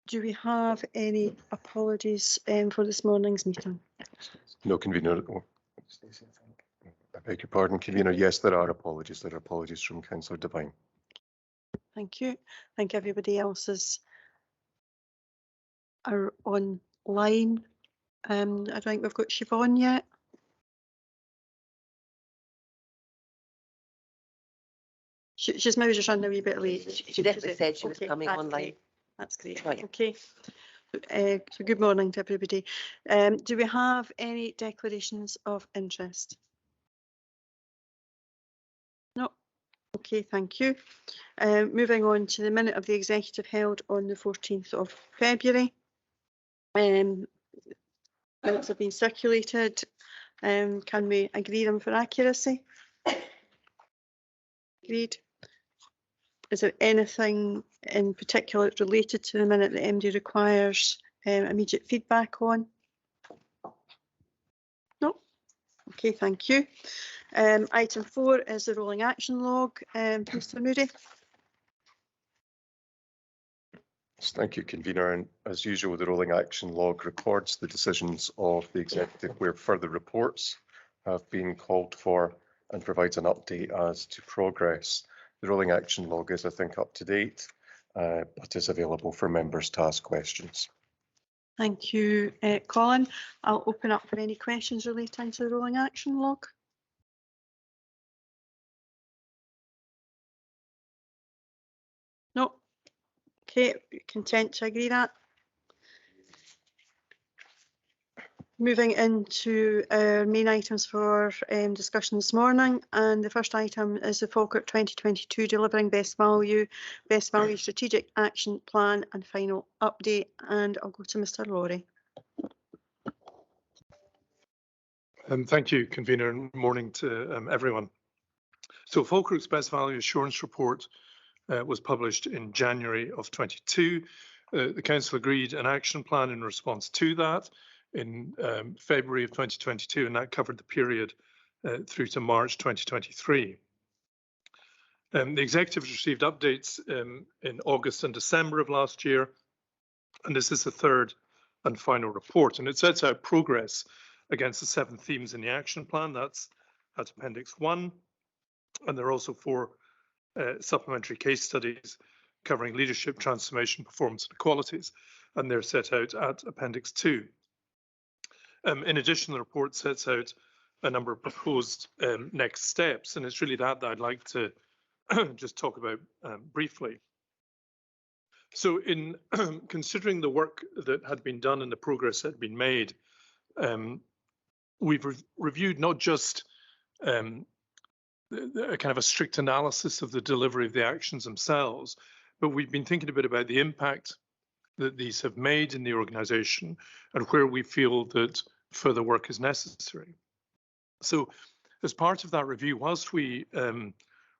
Do we have any apologies for this morning's meeting? No, convener. Oh, I beg your pardon, convener. Yes, there are apologies. There are apologies from Councillor Devine. Thank you. I think everybody else are online. I don't think we've got Siobhan yet. She's maybe just running a wee bit late. She definitely said she was coming online. Great. That's great. Oh, yeah. Okay. So good morning to everybody. Do we have any declarations of interest? No. Okay, thank you. Moving on to the minute of the executive held on the 14th of February. Minutes have been circulated. Can we agree them for accuracy? Agreed. Is there anything in particular related to the minute that MD requires immediate feedback on? No. Okay, thank you. Item 4 is the rolling action log. Mr. Moody. Thank you, convener. And as usual, the rolling action log records the decisions of the executive where further reports have been called for and provides an update as to progress. The rolling action log is, I think, up to date, but is available for members to ask questions. Thank you, Colin. I'll open up for any questions relating to the rolling action log. No. Okay, content to agree that. Moving into our main items for discussion this morning, and the first item is the Falkirk 2022 Delivering Best Value Strategic Action Plan and Final Update, and I'll go to Mr. Lawrie. Thank you, convener, and morning to everyone. So Falkirk's Best Value Assurance Report was published in January of 22. The Council agreed an action plan in response to that in February of 2022, and that covered the period through to March 2023. The Executive received updates in August and December of last year, and this is the third and final report, and it sets out progress against the 7 themes in the action plan. That's Appendix 1, and there are also 4 supplementary case studies covering leadership, transformation, performance and qualities, and they're set out at Appendix 2. In addition, the report sets out a number of proposed next steps, and it's really that I'd like to just talk about briefly. So in considering the work that had been done and the progress that had been made, we've reviewed not just a kind of a strict analysis of the delivery of the actions themselves, but we've been thinking a bit about the impact that these have made in the organisation and where we feel that further work is necessary. So as part of that review, whilst we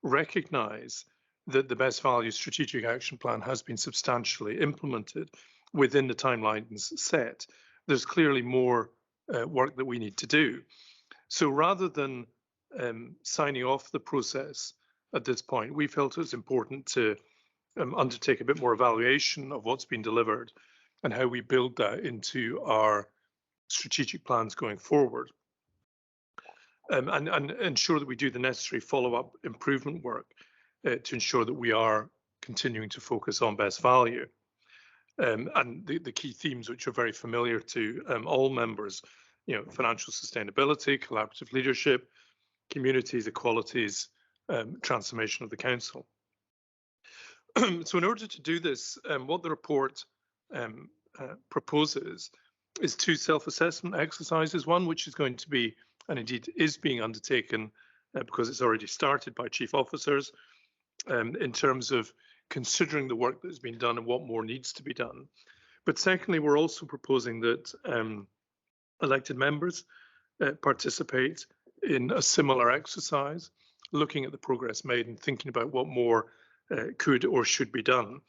recognise that the Best Value Strategic Action Plan has been substantially implemented within the timelines set, there's clearly more work that we need to do. So rather than signing off the process at this point, we felt it was important to undertake a bit more evaluation of what's been delivered and how we build that into our strategic plans going forward, and ensure that we do the necessary follow-up improvement work to ensure that we are continuing to focus on best value. And the key themes, which are very familiar to all members, financial sustainability, collaborative leadership, communities, equalities, transformation of the council. So in order to do this, what the report proposes is 2 self-assessment exercises, one which is going to be, and indeed is being undertaken because it's already started by chief officers, in terms of considering the work that's been done and what more needs to be done. But secondly, we're also proposing that elected members participate in a similar exercise, looking at the progress made and thinking about what more could or should be done,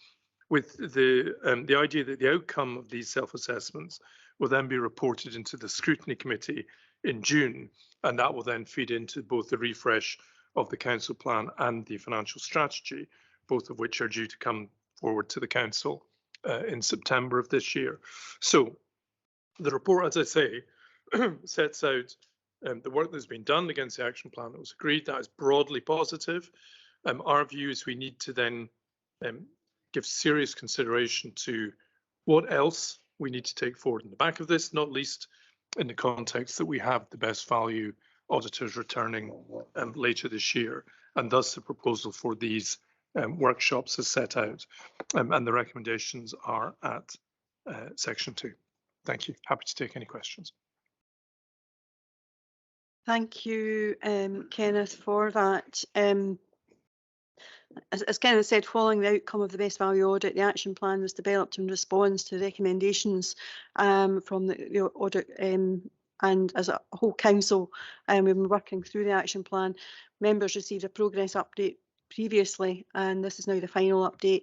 with the idea that the outcome of these self-assessments will then be reported into the Scrutiny Committee in June, and that will then feed into both the refresh of the Council Plan and the financial strategy, both of which are due to come forward to the Council in September of this year. So the report, as I say, sets out the work that's been done against the action plan that was agreed. That is broadly positive. Our view is we need to then give serious consideration to what else we need to take forward in the back of this, not least in the context that we have the best value auditors returning later this year, and thus the proposal for these workshops is set out, and the recommendations are at section 2. Thank you. Happy to take any questions. Thank you, Kenneth, for that. As Kenneth said, following the outcome of the best value audit, the action plan was developed in response to recommendations from the audit, and as a whole council, we've been working through the action plan. Members received a progress update previously, and this is now the final update.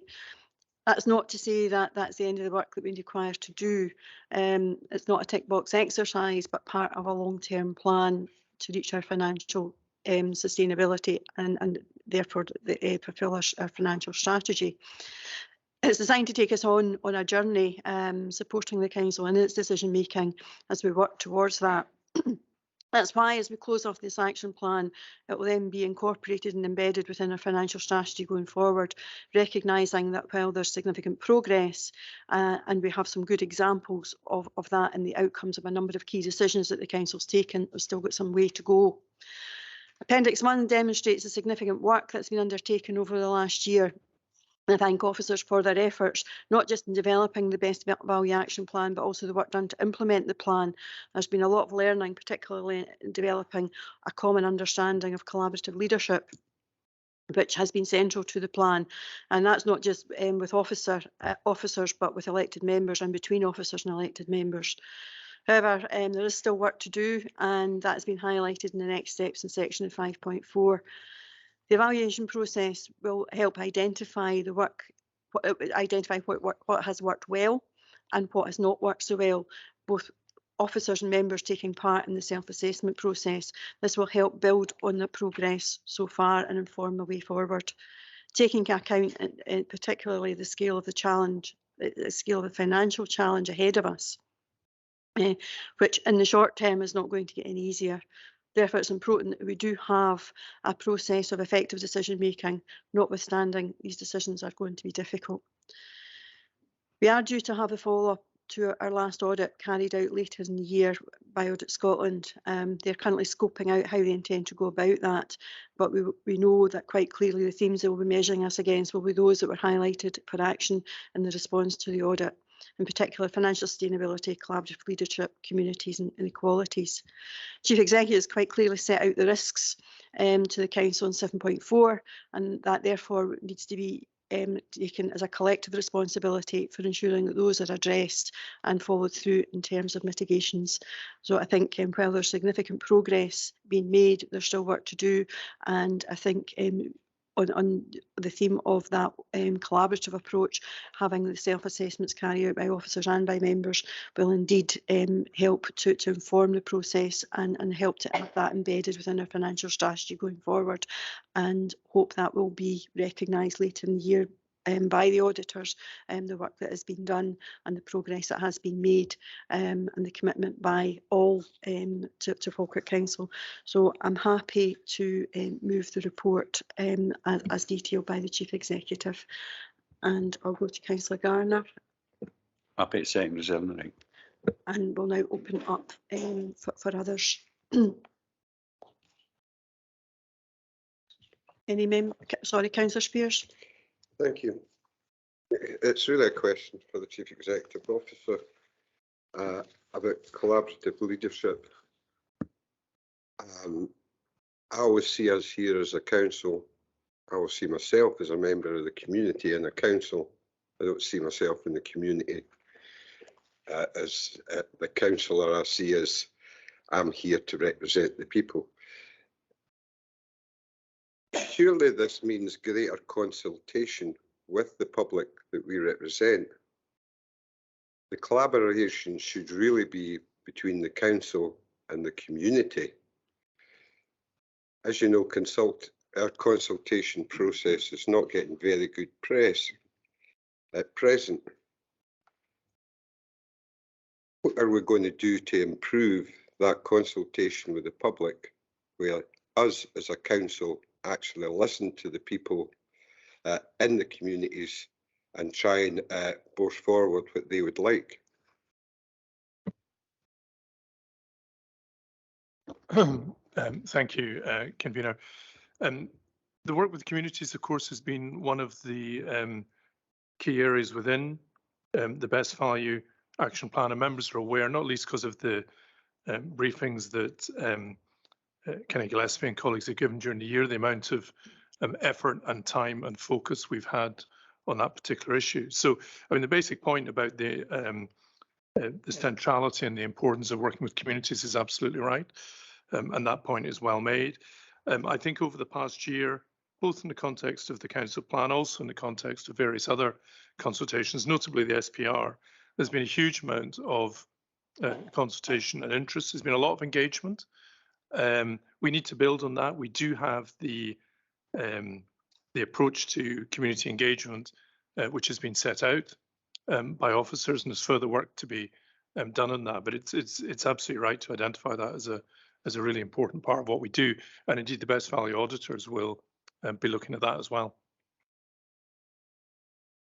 That's not to say that that's the end of the work that we require to do. It's not a tick box exercise, but part of a long-term plan to reach our financial sustainability and therefore fulfil our financial strategy. It's designed to take us on a journey, supporting the council in its decision making as we work towards that. That's why, as we close off this action plan, it will then be incorporated and embedded within our financial strategy going forward, recognising that while there's significant progress, and we have some good examples of that in the outcomes of a number of key decisions that the council's taken, we've still got some way to go. Appendix 1 demonstrates the significant work that's been undertaken over the last year. I thank officers for their efforts, not just in developing the best value action plan, but also the work done to implement the plan. There's been a lot of learning, particularly in developing a common understanding of collaborative leadership, which has been central to the plan. And that's not just with officers, but with elected members and between officers and elected members. However, there is still work to do, and that's been highlighted in the next steps in section 5.4. The evaluation process will help identify the work, what has worked well and what has not worked so well, both officers and members taking part in the self-assessment process. This will help build on the progress so far and inform the way forward, taking into account particularly the scale of the challenge, the scale of the financial challenge ahead of us, which in the short term is not going to get any easier. Therefore, it's important that we do have a process of effective decision making, notwithstanding these decisions are going to be difficult. We are due to have a follow-up to our last audit carried out later in the year by Audit Scotland. They're currently scoping out how they intend to go about that, but we know that quite clearly the themes they will be measuring us against will be those that were highlighted for action in the response to the audit. In particular, financial sustainability, collaborative leadership, communities and inequalities. Chief Executive has quite clearly set out the risks to the Council in 7.4, and that therefore needs to be taken as a collective responsibility for ensuring that those are addressed and followed through in terms of mitigations. So I think while there's significant progress being made, there's still work to do, and I think on the theme of that collaborative approach, having the self-assessments carried out by officers and by members will indeed help to inform the process and help to have that embedded within our financial strategy going forward, and hope that will be recognised later in the year by the auditors, the work that has been done and the progress that has been made, and the commitment by all to Falkirk Council. So I'm happy to move the report as detailed by the Chief Executive, and I'll go to Councillor Garner. Happy to second reserve. And we'll now open up for others. Any member? Sorry, Councillor Spears. Thank you. It's really a question for the Chief Executive Officer about collaborative leadership. I always see us here as a council. I always see myself as a member of the community in a council. I don't see myself in the community as the councillor. I see as I'm here to represent the people. Surely this means greater consultation with the public that we represent. The collaboration should really be between the council and the community. As you know, our consultation process is not getting very good press at present. what are we going to do to improve that consultation with the public, where us as a council actually listen to the people in the communities and try and push forward what they would like? Thank you, Convener. The work with communities, of course, has been one of the key areas within the Best Value Action Plan, and members are aware, not least because of the briefings that Kenny Gillespie and colleagues have given during the year, the amount of effort and time and focus we've had on that particular issue. So, I mean, the basic point about the centrality and the importance of working with communities is absolutely right, and that point is well made. I think over the past year, both in the context of the council plan, also in the context of various other consultations, notably the SPR, there's been a huge amount of consultation and interest. There's been a lot of engagement. We need to build on that. We do have the approach to community engagement, which has been set out by officers, and there's further work to be done on that. But it's absolutely right to identify that as a really important part of what we do, and indeed the Best Value auditors will be looking at that as well.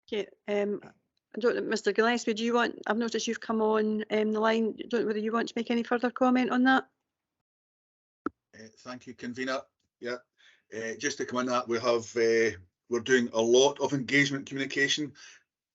Okay, I don't know, Mr. Gillespie, do you want, I've noticed you've come on the line. I don't know whether you want to make any further comment on that? Thank you, Convener. Yeah, just to come on that, we have, we're doing a lot of engagement communication.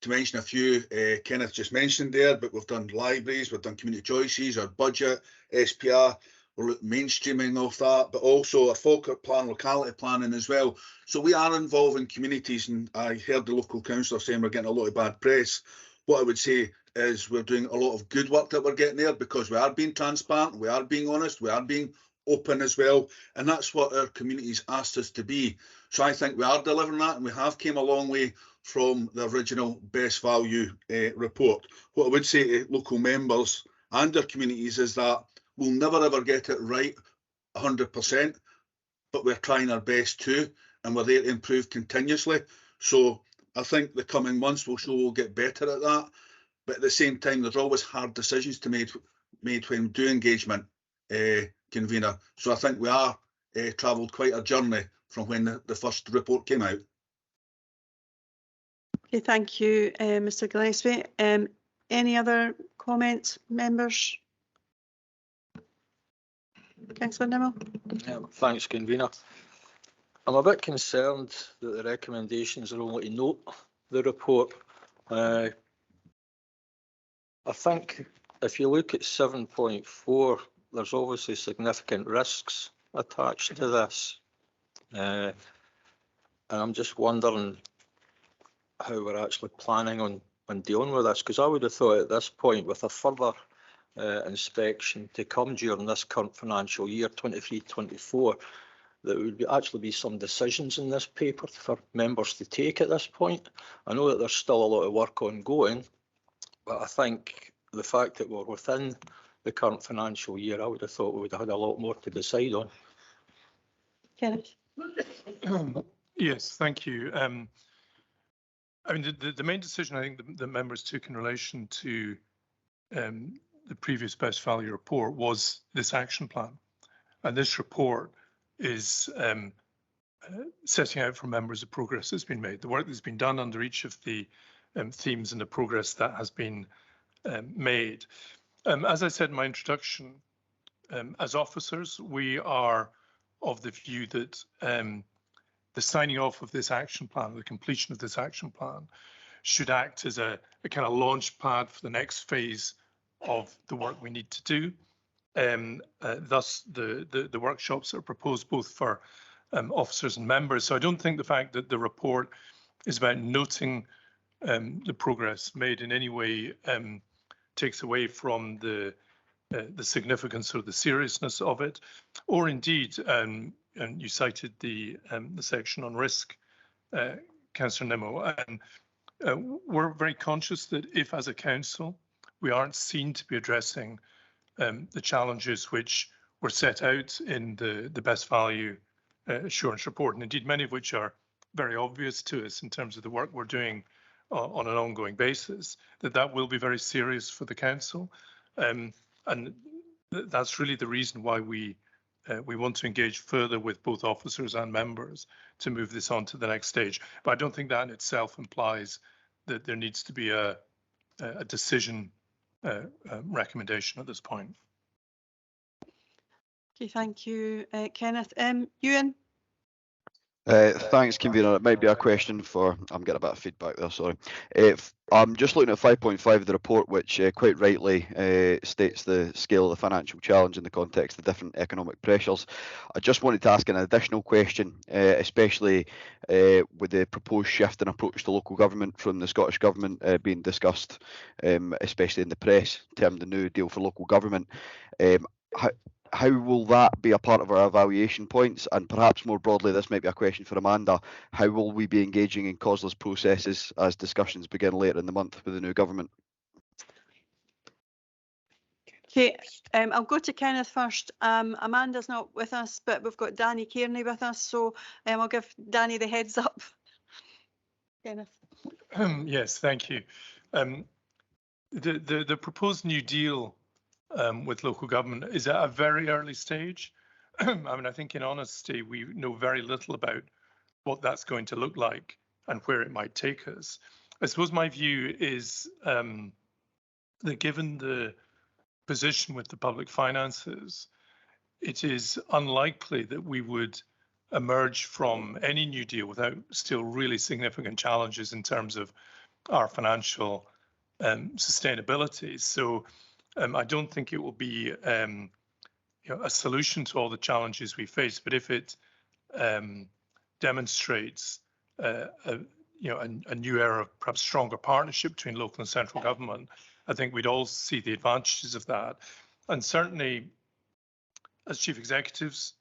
To mention a few, Kenneth just mentioned there, but we've done libraries, we've done community choices, our budget, SPR, we're mainstreaming of that, but also our Falkirk plan, locality planning as well. So we are involving communities, and I heard the local councillor saying we're getting a lot of bad press. What I would say is we're doing a lot of good work that we're getting there, because we are being transparent, we are being honest, we are being open as well, and that's what our communities asked us to be. So I think we are delivering that, and we have came a long way from the original Best Value report. What I would say to local members and our communities is that we'll never ever get it right 100%, but we're trying our best to, and we're there to improve continuously. So I think the coming months will show we'll get better at that, but at the same time there's always hard decisions to made when we do engagement, Convener. So I think we are travelled quite a journey from when the first report came out. Okay, thank you, Mr. Gillespie. Any other comments, members? Councillor Nimmo? Yeah, thanks, Convener. I'm a bit concerned that the recommendations are only to note the report. I think if you look at 7.4, there's obviously significant risks attached to this. And I'm just wondering how we're actually planning on dealing with this, because I would have thought at this point, with a further inspection to come during this current financial year 23-24, there would actually be some decisions in this paper for members to take at this point. I know that there's still a lot of work ongoing, but I think the fact that we're within the current financial year, I would have thought we would have had a lot more to decide on. Kenneth? Yes, thank you. I mean, the main decision I think the members took in relation to the previous Best Value report was this action plan. And this report is setting out for members the progress that's been made, the work that's been done under each of the themes and the progress that has been made. As I said in my introduction, as officers, we are of the view that the signing off of this action plan, the completion of this action plan, should act as a kind of launch pad for the next phase of the work we need to do. Thus, the workshops are proposed both for officers and members. So I don't think the fact that the report is about noting the progress made in any way takes away from the significance or the seriousness of it, or indeed, and you cited the section on risk, Councillor Nimmo, and we're very conscious that if, as a council, we aren't seen to be addressing the challenges which were set out in the Best Value Assurance report, and indeed many of which are very obvious to us in terms of the work we're doing on an ongoing basis, that will be very serious for the council. And that's really the reason why we want to engage further with both officers and members to move this on to the next stage. But I don't think that in itself implies that there needs to be a decision recommendation at this point. Okay, thank you, Kenneth. Ewan? Thanks, convener. It might be a question for, I'm getting a bit of feedback there, sorry. If I'm just looking at 5.5 of the report, which quite rightly states the scale of the financial challenge in the context of different economic pressures. I just wanted to ask an additional question, especially with the proposed shift in approach to local government from the Scottish Government being discussed, especially in the press, termed the new deal for local government. How will that be a part of our evaluation points? And perhaps more broadly, this might be a question for Amanda, how will we be engaging in COSLA's processes as discussions begin later in the month with the new government? Okay, I'll go to Kenneth first. Amanda's not with us, but we've got Danny Kearney with us, so I'll give Danny the heads up. Kenneth. Yes, thank you. The proposed new deal with local government is at a very early stage. I mean, I think in honesty, we know very little about what that's going to look like and where it might take us. I suppose my view is that given the position with the public finances, it is unlikely that we would emerge from any new deal without still really significant challenges in terms of our financial sustainability. So I don't think it will be a solution to all the challenges we face, but if it demonstrates a new era of perhaps stronger partnership between local and central government, I think we'd all see the advantages of that. And certainly, as chief executives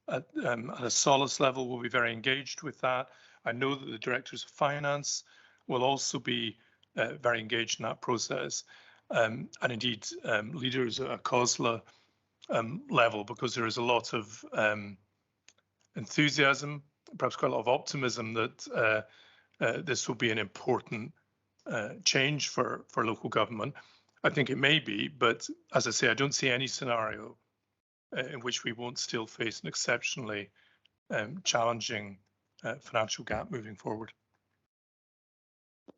at a Solace level, we'll be very engaged with that. I know that the directors of finance will also be very engaged in that process. And indeed, leaders at a COSLA level, because there is a lot of enthusiasm, perhaps quite a lot of optimism that this will be an important change for local government. I think it may be, but as I say, I don't see any scenario in which we won't still face an exceptionally challenging financial gap moving forward.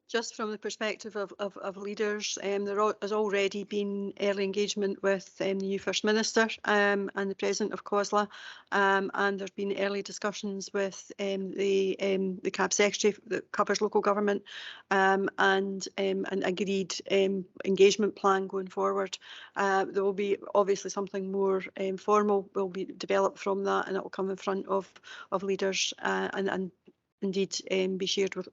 Just from the perspective of leaders, there has already been early engagement with the new First Minister and the President of COSLA, and there's been early discussions with the CAB Secretary that covers local government and an agreed engagement plan going forward. There will be obviously something more formal will be developed from that, and it will come in front of leaders and indeed be shared with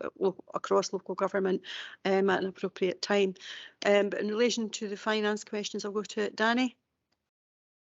across local government at an appropriate time. But in relation to the finance questions, I'll go to Danny.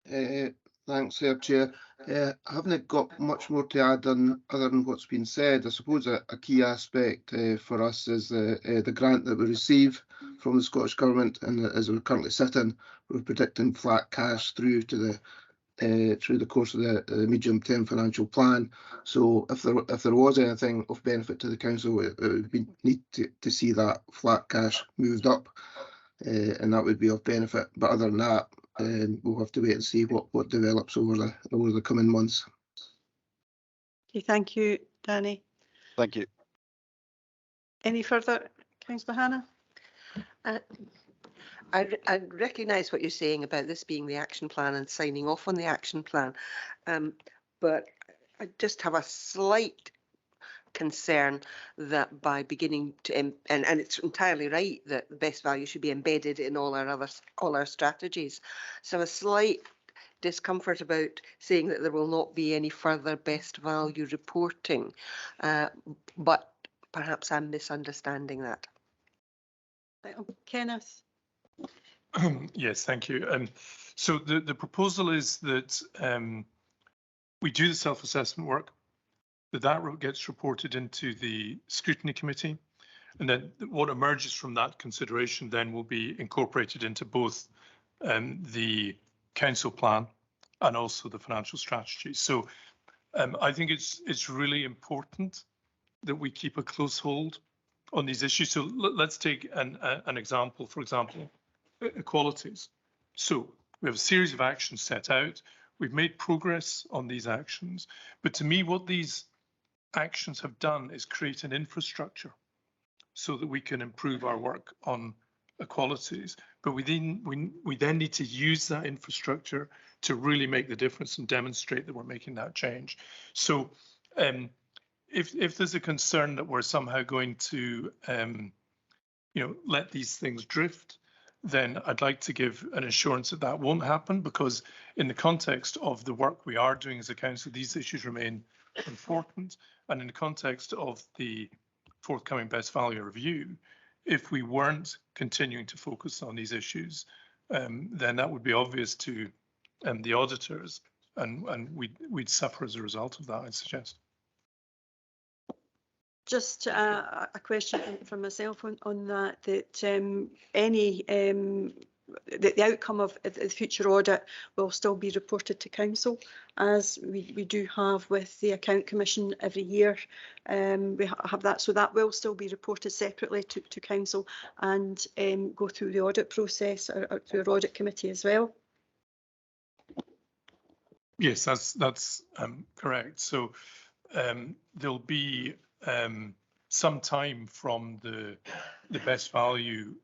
Thanks, Chair. I haven't got much more to add other than what's been said. I suppose a key aspect for us is the grant that we receive from the Scottish Government, and as we're currently sitting, we're predicting flat cash through the course of the medium-term financial plan. So if there was anything of benefit to the council, we need to see that flat cash moved up, and that would be of benefit. But other than that, we'll have to wait and see what develops over the coming months. Okay, thank you, Danny. Thank you. Any further, Councillor Hannah? I recognise what you're saying about this being the action plan and signing off on the action plan, but I just have a slight concern that by beginning to, and it's entirely right that the best value should be embedded in all our strategies. So a slight discomfort about saying that there will not be any further best value reporting, but perhaps I'm misunderstanding that. Kenneth. Yes, thank you. So the proposal is that we do the self-assessment work, that gets reported into the scrutiny committee, and then what emerges from that consideration then will be incorporated into both the council plan and also the financial strategy. So I think it's really important that we keep a close hold on these issues. So let's take an example, for example, equalities. So we have a series of actions set out. We've made progress on these actions, but to me, what these actions have done is create an infrastructure so that we can improve our work on equalities. But we then need to use that infrastructure to really make the difference and demonstrate that we're making that change. So if there's a concern that we're somehow going to let these things drift, then I'd like to give an assurance that that won't happen, because in the context of the work we are doing as a council, these issues remain important. And in the context of the forthcoming best value review, if we weren't continuing to focus on these issues, then that would be obvious to the auditors, and we'd suffer as a result of that, I'd suggest. Just a question from myself on that, that the outcome of the future audit will still be reported to council, as we do have with the Account Commission every year. We have that, so that will still be reported separately to council and go through the audit process or through our audit committee as well. Yes, that's correct. So there'll be some time from the best value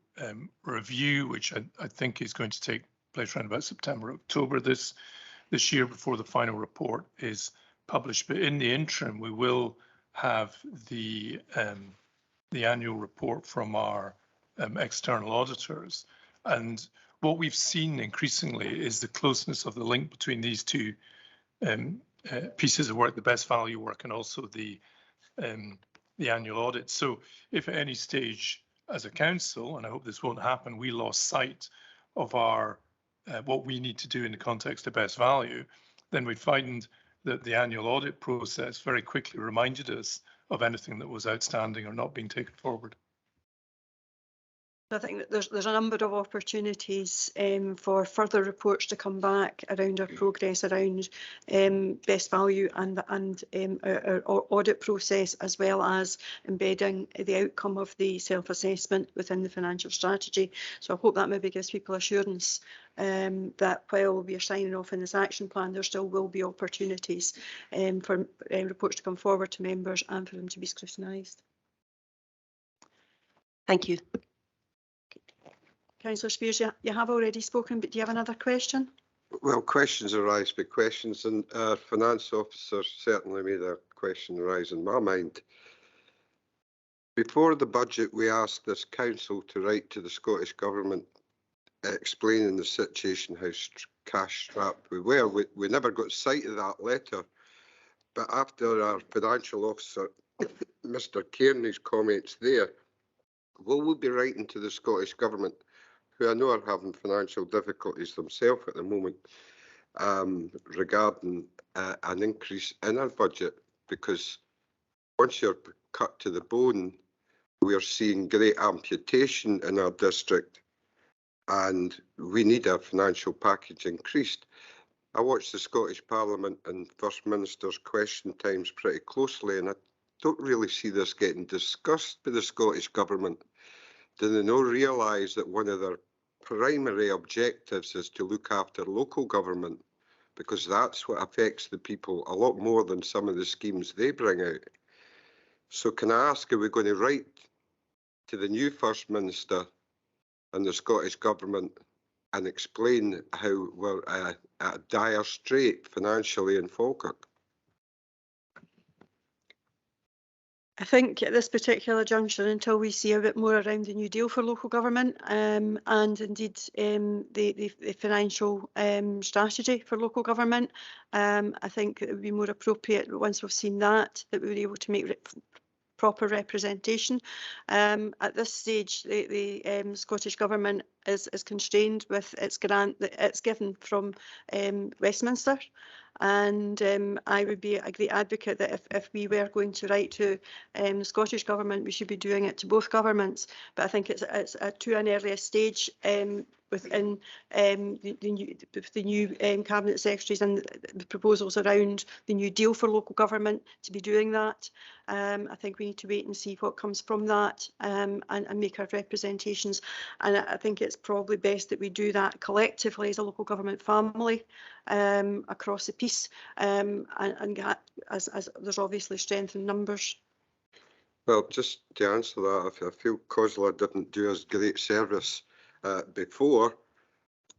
review, which I think is going to take place around about September, October this year, before the final report is published. But in the interim, we will have the annual report from our external auditors. And what we've seen increasingly is the closeness of the link between these two pieces of work, the best value work and also the annual audit. So if at any stage as a council, and I hope this won't happen, we lost sight of our what we need to do in the context of best value, then we'd find that the annual audit process very quickly reminded us of anything that was outstanding or not being taken forward. I think that there's a number of opportunities for further reports to come back around our progress around best value and our audit process, as well as embedding the outcome of the self-assessment within the financial strategy. So I hope that maybe gives people assurance that while we are signing off in this action plan, there still will be opportunities for reports to come forward to members and for them to be scrutinised. Thank you. Councillor Spears, you have already spoken, but do you have another question? Well, questions arise by questions, and our finance officer certainly made a question arise in my mind. Before the budget, we asked this council to write to the Scottish Government explaining the situation, how cash strapped we were. We never got sight of that letter, but after our financial officer, Mr. Kearney's comments there, will we be writing to the Scottish Government, who I know are having financial difficulties themselves at the moment, regarding an increase in our budget? Because once you're cut to the bone, we are seeing great amputation in our district, and we need our financial package increased. I watch the Scottish Parliament and First Minister's question times pretty closely, and I don't really see this getting discussed by the Scottish Government. Do they not realise that one of their primary objectives is to look after local government, because that's what affects the people a lot more than some of the schemes they bring out? So can I ask, are we going to write to the new First Minister and the Scottish Government and explain how we're at a dire strait financially in Falkirk? I think at this particular juncture, until we see a bit more around the new deal for local government and indeed the financial strategy for local government, I think it would be more appropriate once we've seen that we were able to make proper representation. At this stage, the Scottish Government is constrained with its grant that it's given from Westminster. And I would be a great advocate that if we were going to write to the Scottish Government, we should be doing it to both governments. But I think it's to an earlier stage within the new cabinet secretaries and the proposals around the new deal for local government to be doing that. I think we need to wait and see what comes from that and make our representations. And I think it's probably best that we do that collectively as a local government family across the piece, and as there's obviously strength in numbers. Well, just to answer that, I feel COSLA didn't do us great service before.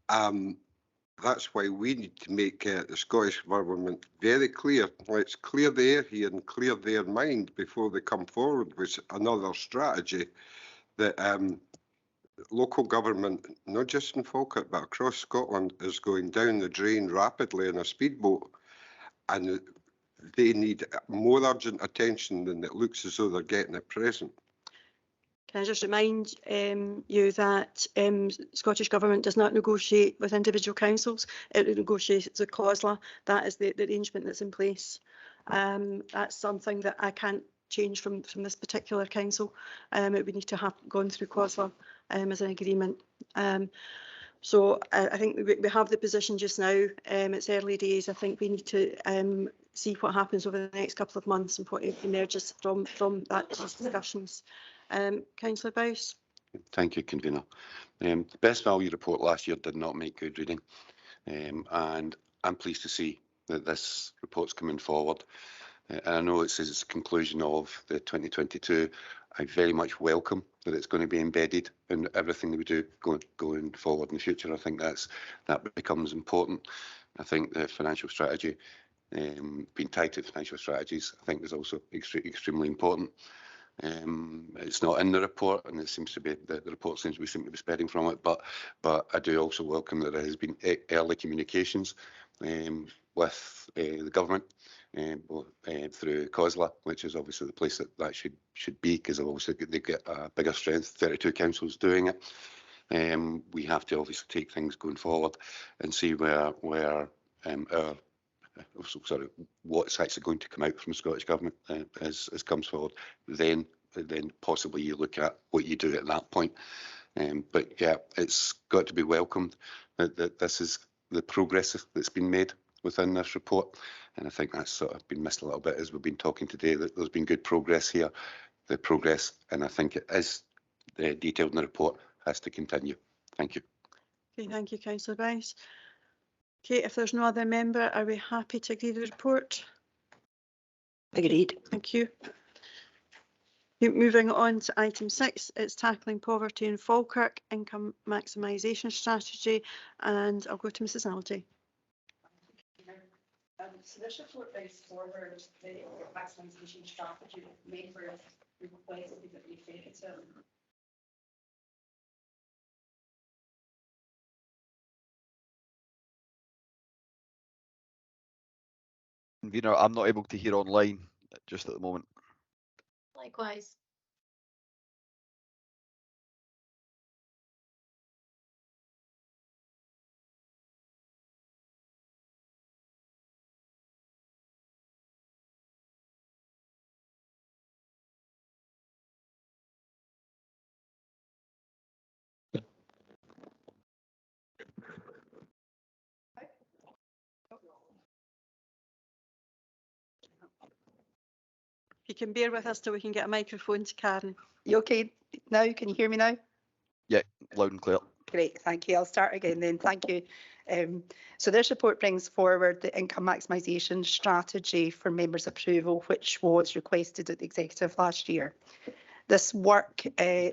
That's why we need to make the Scottish Government very clear. Let's clear the air here and clear their mind before they come forward with another strategy that local government, not just in Falkirk, but across Scotland, is going down the drain rapidly in a speedboat. And they need more urgent attention than it looks as though they're getting at present. Can I just remind you that Scottish Government does not negotiate with individual councils, it negotiates with COSLA. That is the arrangement that's in place. That's something that I can't change from this particular council. It would need to have gone through COSLA as an agreement. So I think we have the position just now. It's early days. I think we need to see what happens over the next couple of months and what emerges from that discussions. Councillor Bowes. Thank you, Convener. The Best Value report last year did not make good reading, and I'm pleased to see that this report's coming forward. And I know it says it's the conclusion of the 2022. I very much welcome that it's going to be embedded in everything that we do going forward in the future. I think that becomes important. I think the financial strategy, being tied to financial strategies, I think is also extremely important. It's not in the report, and it seems to be the report seems to be spreading from it. But I do also welcome that there has been early communications with the government, through COSLA, which is obviously the place that should be, because obviously they get a bigger strength. 32 councils doing it. We have to obviously take things going forward and see where what's actually going to come out from the Scottish Government as comes forward. Then possibly you look at what you do at that point. But yeah, it's got to be welcomed that this is the progress that's been made within this report. And I think that's sort of been missed a little bit as we've been talking today, that there's been good progress here. The progress, and I think it is detailed in the report, has to continue. Thank you. Okay, thank you, Councillor Bowes. Okay, if there's no other member, are we happy to agree the report? Agreed. Thank you. Moving on to item 6, it's tackling poverty in Falkirk, income maximisation strategy, and I'll go to Mrs. Algie. So this report brings forward the maximisation strategy members requested that we take it to. Convener, I'm not able to hear online just at the moment. Likewise. If you can bear with us till we can get a microphone to Karen. You okay now? Can you hear me now? Yeah, loud and clear. Great, thank you. I'll start again then. Thank you. So this report brings forward the income maximisation strategy for members' approval, which was requested at the Executive last year. This work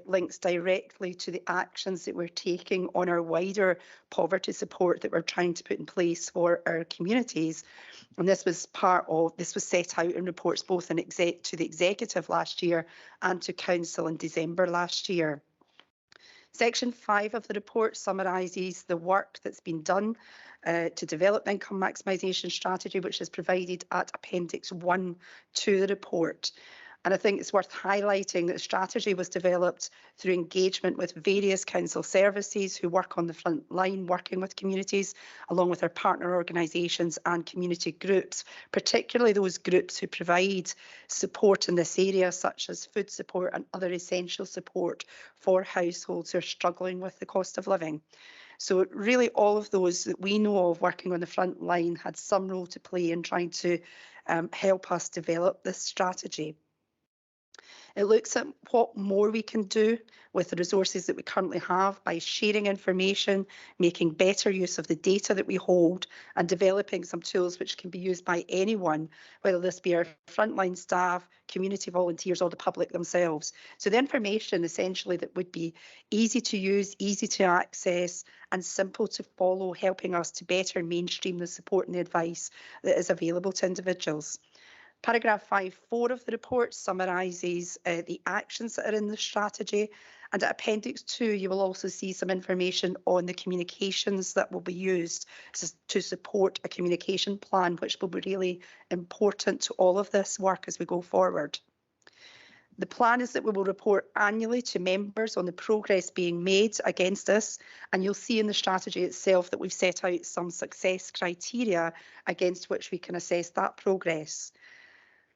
links directly to the actions that we're taking on our wider poverty support that we're trying to put in place for our communities. And this was set out in reports both to the Executive last year and to Council in December last year. Section 5 of the report summarises the work that's been done to develop the income maximisation strategy, which is provided at Appendix 1 to the report. And I think it's worth highlighting that the strategy was developed through engagement with various council services who work on the front line working with communities, along with our partner organisations and community groups, particularly those groups who provide support in this area, such as food support and other essential support for households who are struggling with the cost of living. So really all of those that we know of working on the front line had some role to play in trying to help us develop this strategy. It looks at what more we can do with the resources that we currently have by sharing information, making better use of the data that we hold, and developing some tools which can be used by anyone, whether this be our frontline staff, community volunteers, or the public themselves. So the information essentially that would be easy to use, easy to access, and simple to follow, helping us to better mainstream the support and the advice that is available to individuals. Paragraph 5.4 of the report summarises the actions that are in the strategy, and at Appendix 2 you will also see some information on the communications that will be used to support a communication plan, which will be really important to all of this work as we go forward. The plan is that we will report annually to members on the progress being made against this, and you'll see in the strategy itself that we've set out some success criteria against which we can assess that progress.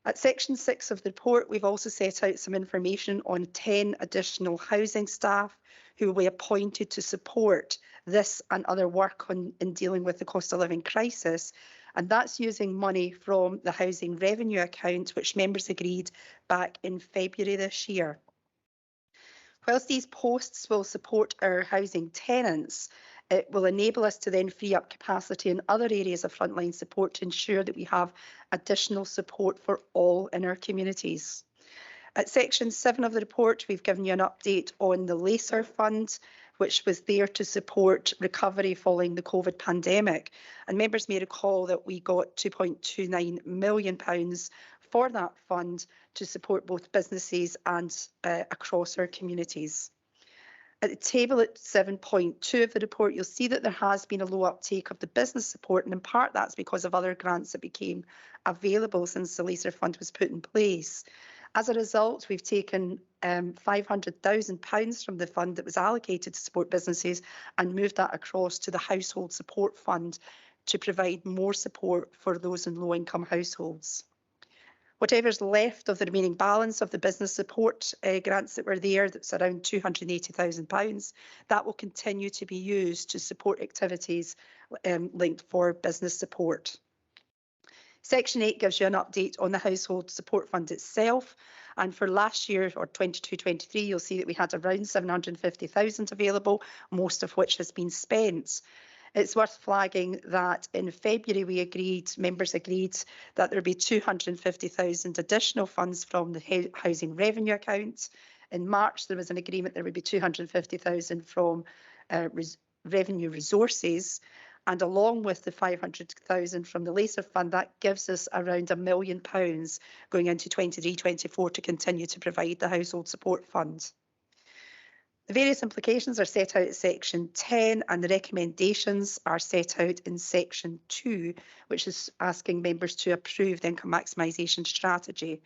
At section 6 of the report, we've also set out some information on 10 additional housing staff who will be appointed to support this and other work in dealing with the cost of living crisis. And that's using money from the housing revenue account, which members agreed back in February this year. Whilst these posts will support our housing tenants, it will enable us to then free up capacity in other areas of frontline support to ensure that we have additional support for all in our communities. At section 7 of the report, we've given you an update on the LACER fund, which was there to support recovery following the COVID pandemic. And members may recall that we got £2.29 million for that fund to support both businesses and across our communities. At the table at 7.2 of the report, you'll see that there has been a low uptake of the business support, and in part that's because of other grants that became available since the LACER fund was put in place. As a result, we've taken £500,000 from the fund that was allocated to support businesses and moved that across to the household support fund to provide more support for those in low-income households. Whatever's left of the remaining balance of the business support grants that were there, that's around £280,000, that will continue to be used to support activities linked for business support. Section 8 gives you an update on the Household Support Fund itself. And for last year, or 22-23, you'll see that we had around 750,000 available, most of which has been spent. It's worth flagging that in February members agreed that there would be 250,000 additional funds from the housing revenue account. In March, there was an agreement there would be 250,000 from revenue resources. And along with the 500,000 from the LACER fund, that gives us around £1 million going into 23-24 to continue to provide the household support fund. The various implications are set out at section 10 and the recommendations are set out in section 2, which is asking members to approve the income maximisation strategy.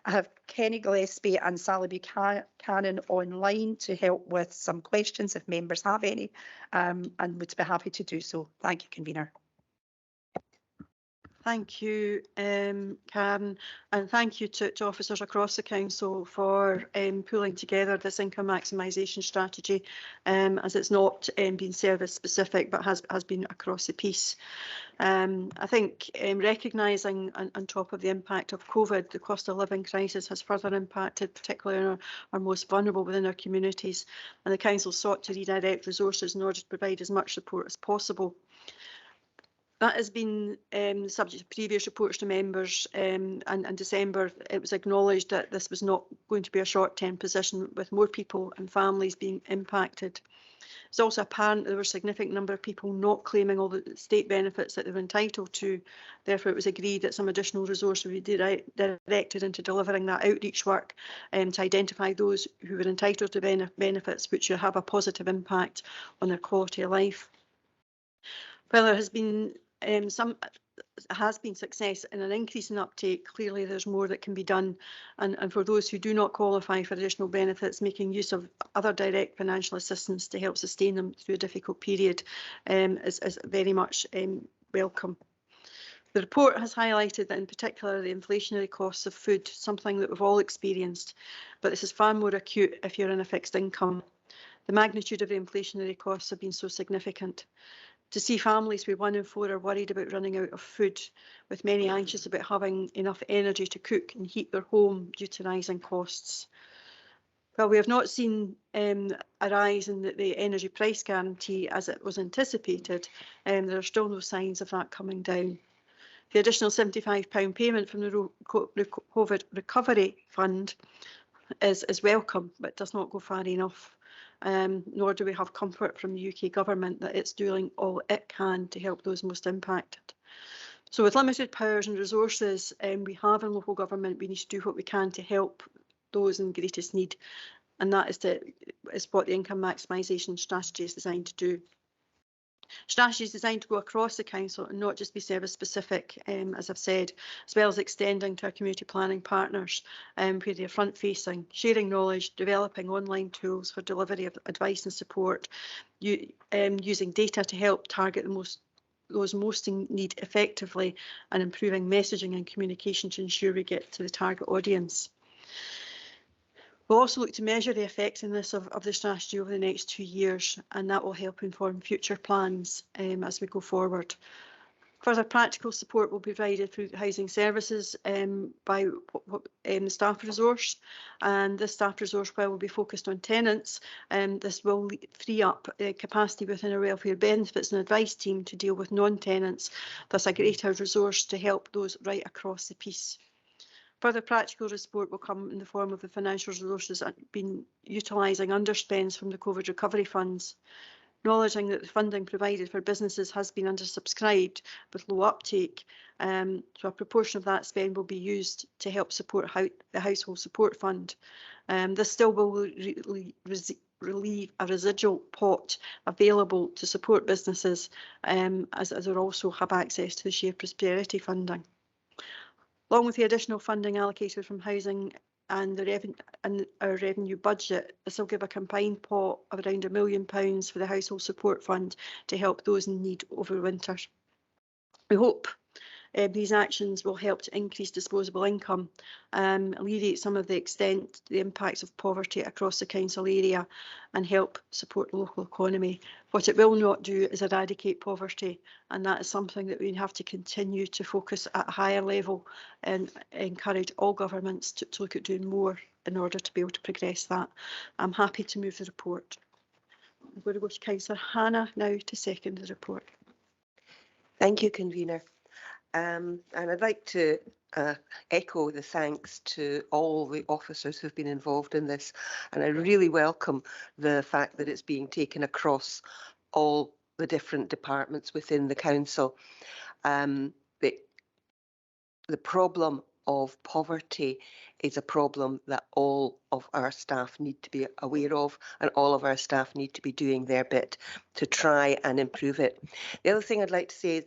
I have Kenny Gillespie and Sally Buchanan online to help with some questions if members have any, and would be happy to do so. Thank you, Convener. Thank you, Karen, and thank you to officers across the council for pulling together this income maximisation strategy, as it's not been service specific but has been across the piece. I think recognising on top of the impact of COVID, the cost of living crisis has further impacted particularly on our most vulnerable within our communities, and the council sought to redirect resources in order to provide as much support as possible. That has been the subject of previous reports to members, and in December it was acknowledged that this was not going to be a short-term position with more people and families being impacted. It's also apparent there were a significant number of people not claiming all the state benefits that they were entitled to. Therefore, it was agreed that some additional resources would be directed into delivering that outreach work to identify those who were entitled to benefits which will have a positive impact on their quality of life. While there has been success in an increase in uptake, clearly there's more that can be done, and for those who do not qualify for additional benefits, making use of other direct financial assistance to help sustain them through a difficult period is very much welcome. The report has highlighted that in particular the inflationary costs of food, something that we've all experienced, but this is far more acute if you're in a fixed income. The magnitude of the inflationary costs have been so significant. To see families where 1 in 4 are worried about running out of food, with many anxious about having enough energy to cook and heat their home due to rising costs. Well, we have not seen a rise in the energy price guarantee as it was anticipated, there are still no signs of that coming down. The additional £75 payment from the COVID Recovery Fund is welcome, but does not go far enough. Nor do we have comfort from the UK government that it's doing all it can to help those most impacted. So with limited powers and resources we have in local government, we need to do what we can to help those in greatest need. And that is what the income maximisation strategy is designed to do. Strategy is designed to go across the council and not just be service specific, as I've said, as well as extending to our community planning partners where they're front facing, sharing knowledge, developing online tools for delivery of advice and support, using data to help target those most in need effectively, and improving messaging and communication to ensure we get to the target audience. We'll also look to measure the effectiveness of the strategy over the next 2 years, and that will help inform future plans as we go forward. Further practical support will be provided through housing services by the staff resource, and this staff resource, while will be focused on tenants, this will free up capacity within our welfare benefits and advice team to deal with non-tenants, thus a greater resource to help those right across the piece. Further practical support will come in the form of the financial resources being utilising underspends from the COVID recovery funds. Acknowledging that the funding provided for businesses has been undersubscribed with low uptake, so a proportion of that spend will be used to help support the household support fund. This still will relieve a residual pot available to support businesses as they also have access to the shared prosperity funding. Along with the additional funding allocated from housing and our revenue budget, this will give a combined pot of around £1 million for the household support fund to help those in need over winter. We hope these actions will help to increase disposable income, alleviate some of the impacts of poverty across the council area, and help support the local economy. What it will not do is eradicate poverty, and that is something that we have to continue to focus at a higher level and encourage all governments to look at doing more in order to be able to progress that. I'm happy to move the report. I'm going to go to Councillor Hannah now to second the report. Thank you, Convener. And I'd like to echo the thanks to all the officers who've been involved in this, and I really welcome the fact that it's being taken across all the different departments within the council. The problem of poverty is a problem that all of our staff need to be aware of, and all of our staff need to be doing their bit to try and improve it. The other thing I'd like to say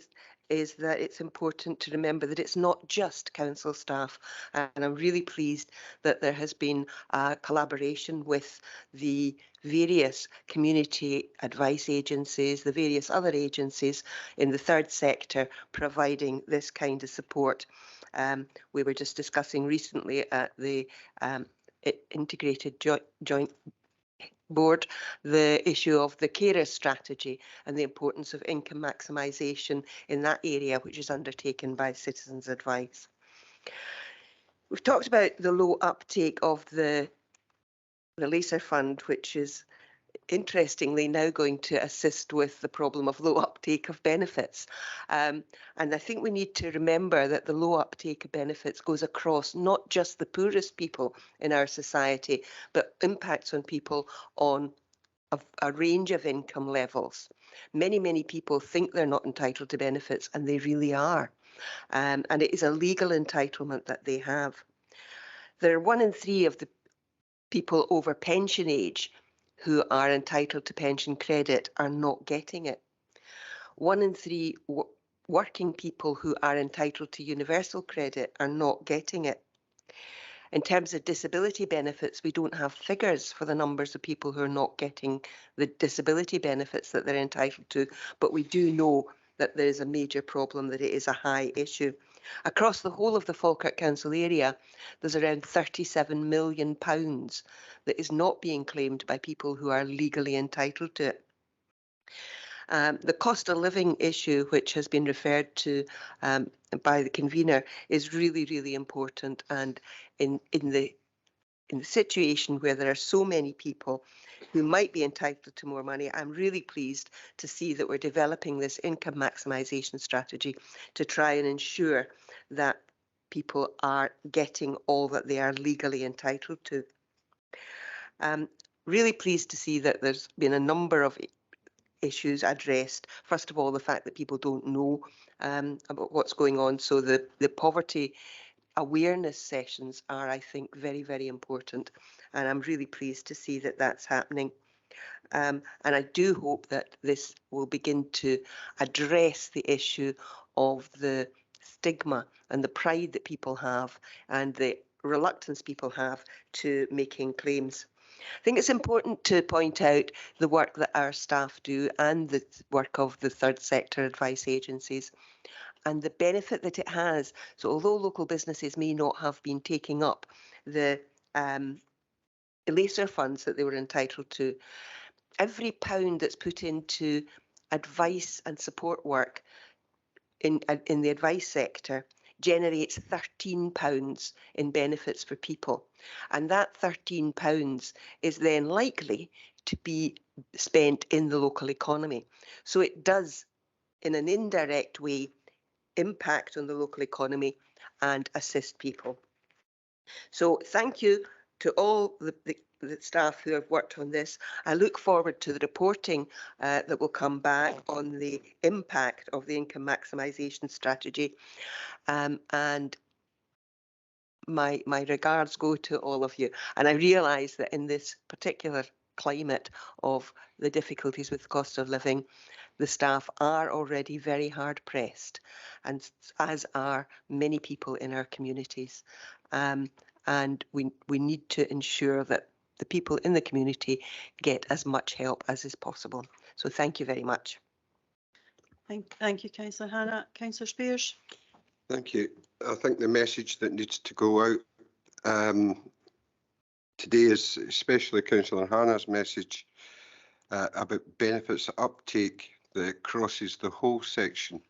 is that it's important to remember that it's not just council staff, and I'm really pleased that there has been a collaboration with the various community advice agencies, the various other agencies in the third sector providing this kind of support. We were just discussing recently at the Integrated Joint Board the issue of the carer strategy and the importance of income maximisation in that area, which is undertaken by Citizens Advice. We've talked about the low uptake of the Releaser Fund, which is interestingly now going to assist with the problem of low uptake of benefits. And I think we need to remember that the low uptake of benefits goes across not just the poorest people in our society, but impacts on people on a range of income levels. Many people think they're not entitled to benefits, and they really are. And it is a legal entitlement that they have. There are 1 in 3 of the people over pension age who are entitled to pension credit are not getting it. 1 in 3 working people who are entitled to universal credit are not getting it. In terms of disability benefits, we don't have figures for the numbers of people who are not getting the disability benefits that they're entitled to, but we do know that there is a major problem, that it is a high issue. Across the whole of the Falkirk Council area, there's around £37 million that is not being claimed by people who are legally entitled to it. The cost of living issue, which has been referred to by the convener, is really, really important. And in the situation where there are so many people who might be entitled to more money, I'm really pleased to see that we're developing this income maximisation strategy to try and ensure that people are getting all that they are legally entitled to. Really pleased to see that there's been a number of issues addressed. First of all, the fact that people don't know about what's going on. So the poverty awareness sessions are, I think, very, very important. And I'm really pleased to see that that's happening. And I do hope that this will begin to address the issue of the stigma and the pride that people have and the reluctance people have to making claims. I think it's important to point out the work that our staff do and the work of the third sector advice agencies and the benefit that it has. So although local businesses may not have been taking up the ELASER funds that they were entitled to, every pound that's put into advice and support work in the advice sector generates £13 in benefits for people. And that £13 is then likely to be spent in the local economy. So it does, in an indirect way, impact on the local economy and assist people. So thank you to all the staff who have worked on this. I look forward to the reporting that will come back on the impact of the income maximisation strategy. And my regards go to all of you. And I realise that in this particular climate of the difficulties with the cost of living, the staff are already very hard pressed, and as are many people in our communities. And we need to ensure that the people in the community get as much help as is possible. So thank you very much. Thank you, Councillor Hannah. Councillor Spears. Thank you. I think the message that needs to go out today is especially Councillor Hannah's message about benefits uptake that crosses the whole section,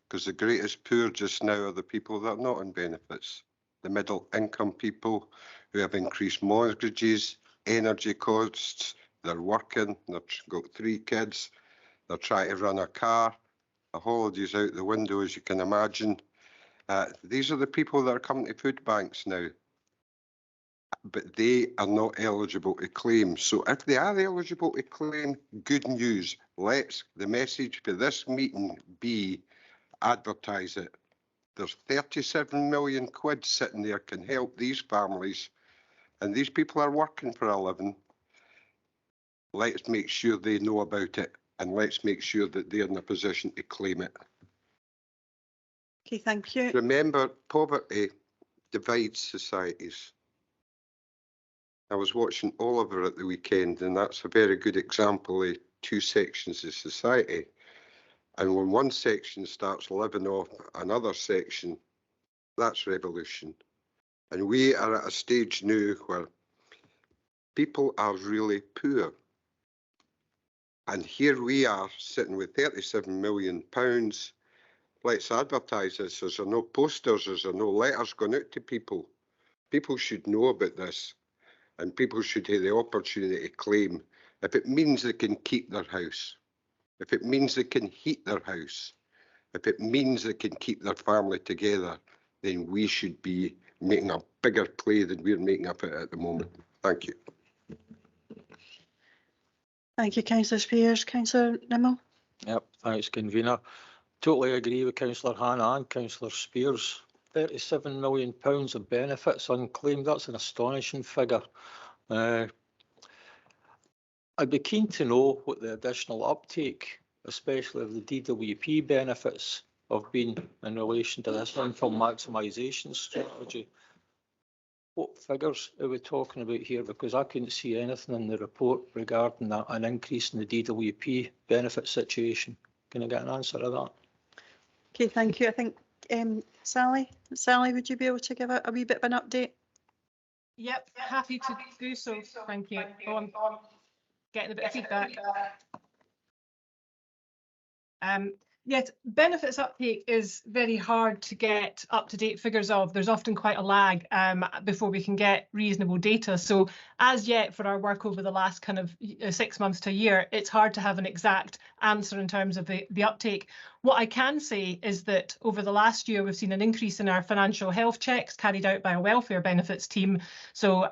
because the greatest poor just now are the people that are not on benefits, the middle income people who have increased mortgages, energy costs, they're working, they've got 3 kids, they're trying to run a car, a holiday's out the window, as you can imagine. These are the people that are coming to food banks now, but they are not eligible to claim. So if they are eligible to claim, good news. Let's the message for this meeting be advertise it. There's 37 million quid sitting there can help these families, and these people are working for a living. Let's make sure they know about it, and let's make sure that they're in a position to claim it. Okay, thank you. Remember, poverty divides societies. I was watching Oliver at the weekend, and that's a very good example of 2 sections of society. And when one section starts living off another section, that's revolution. And we are at a stage now where people are really poor. And here we are sitting with £37 million. Let's advertise this. There's no posters, there's no letters going out to people. People should know about this, and people should have the opportunity to claim. If it means they can keep their house, if it means they can heat their house, if it means they can keep their family together, then we should be making a bigger play than we're making up at the moment. Thank you. Thank you, Councillor Spears. Councillor Nimmo. Yep, thanks, convener. Totally agree with Councillor Hannah and Councillor Spears. £37 million of benefits unclaimed, that's an astonishing figure. I'd be keen to know what the additional uptake, especially of the DWP benefits, have been in relation to this income maximisation strategy. What figures are we talking about here? Because I couldn't see anything in the report regarding an increase in the DWP benefit situation. Can I get an answer to that? Okay, thank you. I think Sally, would you be able to give a wee bit of an update? Yep, happy to do so. Thank you. Oh, I'm getting a bit of feedback. Yes, benefits uptake is very hard to get up-to-date figures of. There's often quite a lag before we can get reasonable data. So as yet, for our work over the last kind of 6 months to a year, it's hard to have an exact answer in terms of the uptake. What I can say is that over the last year, we've seen an increase in our financial health checks carried out by a welfare benefits team. So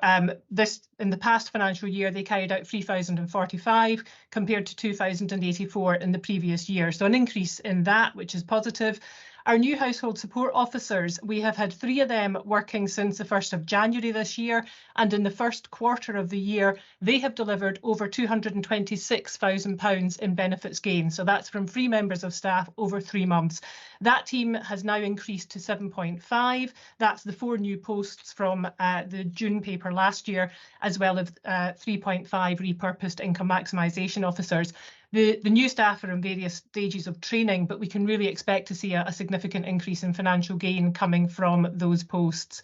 in the past financial year, they carried out 3,045 compared to 2,084 in the previous year. So an increase in that, which is positive. Our new household support officers, we have had 3 of them working since the 1st of January this year. And in the first quarter of the year, they have delivered over £226,000 in benefits gain. So that's from free members of staff over 3 months. That team has now increased to 7.5. That's the 4 new posts from the June paper last year, as well as 3.5 repurposed income maximisation officers. The new staff are in various stages of training, but we can really expect to see a significant increase in financial gain coming from those posts.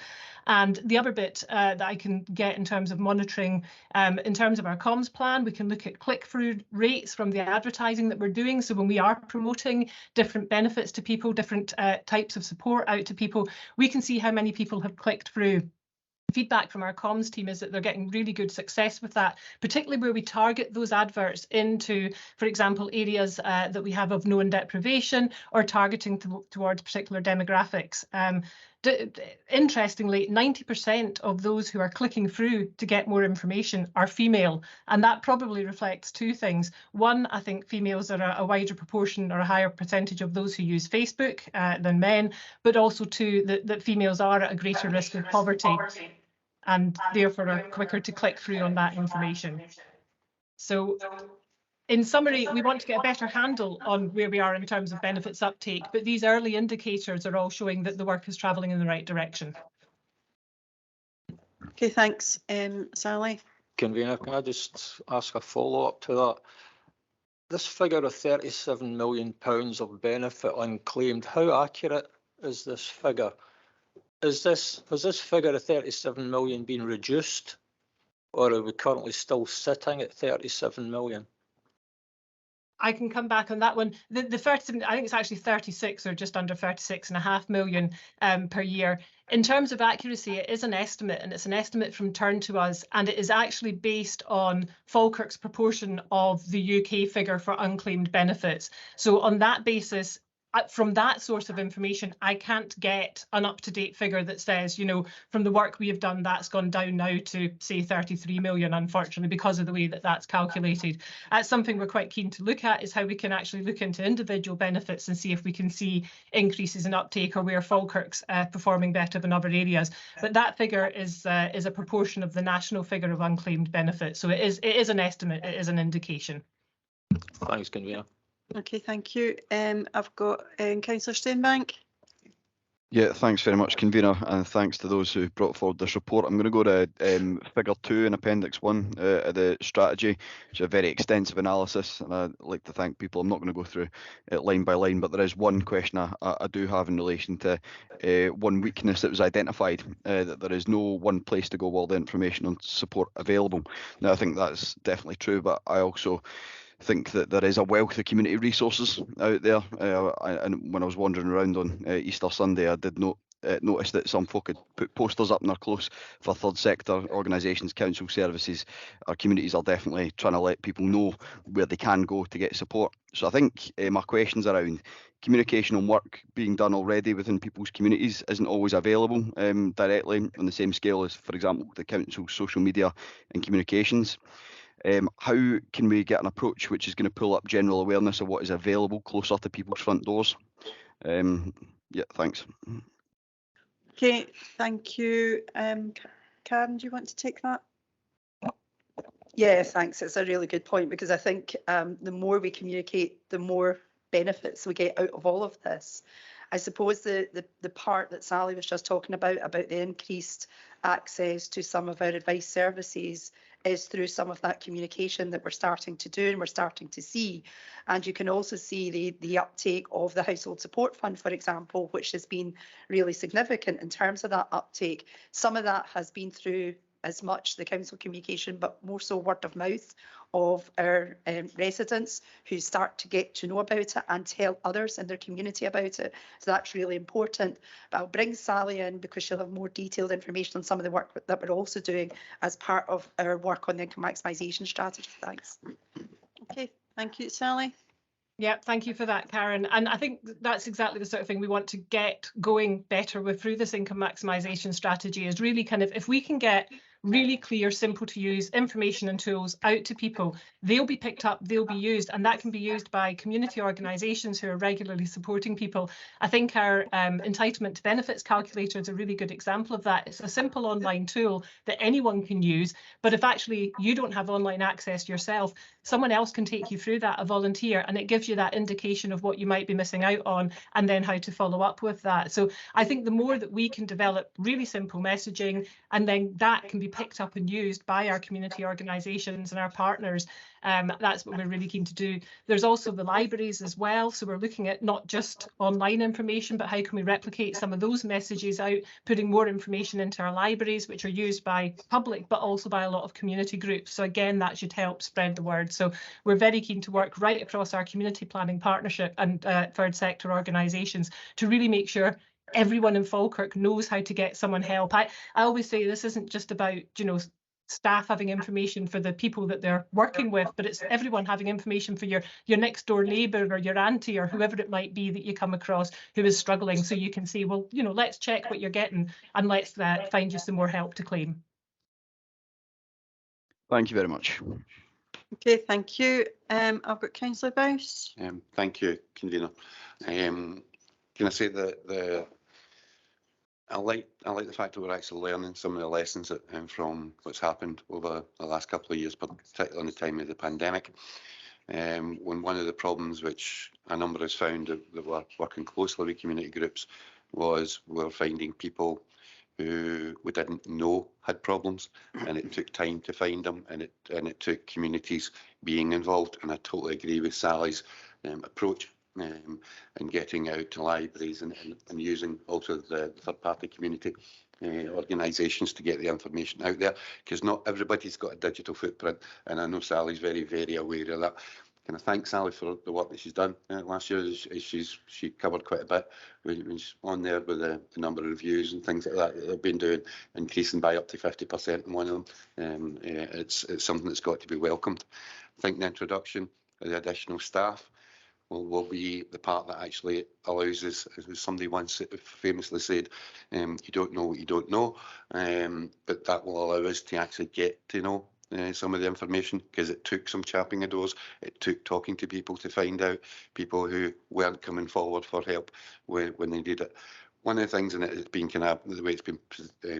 And the other bit that I can get in terms of monitoring, in terms of our comms plan, we can look at click-through rates from the advertising that we're doing. So when we are promoting different benefits to people, different types of support out to people, we can see how many people have clicked through. Feedback from our comms team is that they're getting really good success with that, particularly where we target those adverts into, for example, areas that we have of known deprivation or targeting towards particular demographics. Interestingly, 90% of those who are clicking through to get more information are female, and that probably reflects 2 things. One, I think females are a wider proportion or a higher percentage of those who use Facebook than men, but also 2, that females are at a greater risk of poverty and therefore are quicker to click through on that information. So in summary, we want to get a better handle on where we are in terms of benefits uptake, but these early indicators are all showing that the work is travelling in the right direction. Okay, thanks. Sally? Convener, can I just ask a follow-up to that? This figure of £37 million of benefit unclaimed, how accurate is this figure? Has this figure of 37 million been reduced, or are we currently still sitting at 37 million? I can come back on that one. The 37, I think it's actually 36 or just under 36.5 million per year. In terms of accuracy, it is an estimate, and it's an estimate from Turn to Us, and it is actually based on Falkirk's proportion of the UK figure for unclaimed benefits. So on that basis, from that source of information, I can't get an up-to-date figure that says, you know, from the work we have done, that's gone down now to, say, 33 million, unfortunately, because of the way that that's calculated. That's something we're quite keen to look at, is how we can actually look into individual benefits and see if we can see increases in uptake or where Falkirk's performing better than other areas. But that figure is a proportion of the national figure of unclaimed benefits. So it is an estimate, it is an indication. Thanks, Convener. Okay, thank you. I've got Councillor Steinbank. Yeah, thanks very much, Convener, and thanks to those who brought forward this report. I'm going to go to figure 2 in Appendix 1 of the strategy, which is a very extensive analysis, and I'd like to thank people. I'm not going to go through it line by line, but there is one question I do have in relation to one weakness that was identified, that there is no one place to go with all the information on support available. Now, I think that's definitely true, but I also think that there is a wealth of community resources out there, and when I was wandering around on Easter Sunday, I did notice that some folk had put posters up in their close for third sector organisations, council services. Our communities are definitely trying to let people know where they can go to get support. So I think my questions around communication on work being done already within people's communities isn't always available directly on the same scale as, for example, the council's social media and communications. How can we get an approach which is going to pull up general awareness of what is available closer to people's front doors? Yeah, thanks. Okay, thank you. Karen, do you want to take that? Yeah, thanks. It's a really good point, because I think the more we communicate, the more benefits we get out of all of this. I suppose the part that Sally was just talking about the increased access to some of our advice services is through some of that communication that we're starting to do and we're starting to see. And you can also see the uptake of the Household Support Fund, for example, which has been really significant in terms of that uptake. Some of that has been through as much the council communication, but more so word of mouth of our residents who start to get to know about it and tell others in their community about it. So that's really important. But I'll bring Sally in because she'll have more detailed information on some of the work that we're also doing as part of our work on the income maximisation strategy. Thanks. Okay, thank you, Sally. Yeah, thank you for that, Karen. And I think that's exactly the sort of thing we want to get going better with through this income maximisation strategy, is really kind of, if we can get really clear, simple to use information and tools out to people, they'll be picked up, they'll be used, and that can be used by community organisations who are regularly supporting people. I think our entitlement to benefits calculator is a really good example of that. It's a simple online tool that anyone can use, but if actually you don't have online access yourself, someone else can take you through that, a volunteer, and it gives you that indication of what you might be missing out on and then how to follow up with that. So I think the more that we can develop really simple messaging, and then that can be picked up and used by our community organisations and our partners, that's what we're really keen to do. There's also the libraries as well, so we're looking at not just online information, but how can we replicate some of those messages out, putting more information into our libraries, which are used by public but also by a lot of community groups. So again, that should help spread the word. So we're very keen to work right across our community planning partnership and third sector organisations to really make sure everyone in Falkirk knows how to get someone help. I always say this isn't just about, you know, staff having information for the people that they're working with, but it's everyone having information for your next door neighbour or your auntie or whoever it might be that you come across who is struggling, so you can say, well, you know, let's check what you're getting and let's find you some more help to claim. Thank you very much. Okay, thank you. I've got Councillor Bowes. Thank you, convener. Can I say that I like the fact that we're actually learning some of the lessons that, from what's happened over the last couple of years, particularly in the time of the pandemic. When one of the problems which a number has found that we're working closely with community groups was we're finding people who we didn't know had problems, and it took time to find them, and it took communities being involved. And I totally agree with Sally's approach and getting out to libraries and using also the third party community organisations to get the information out there, because not everybody's got a digital footprint, and I know Sally's very, very aware of that. Can I thank Sally for the work that she's done last year? She covered quite a bit when she's on there with the number of reviews and things like that they've been doing, increasing by up to 50% in one of them. It's something that's got to be welcomed. I think the introduction of the additional staff will be the part that actually allows us, as somebody once famously said, you don't know what you don't know, but that will allow us to actually get to know some of the information, because it took some chapping of doors, it took talking to people to find out, people who weren't coming forward for help when they did it. One of the things, and it's been kind of the way it's been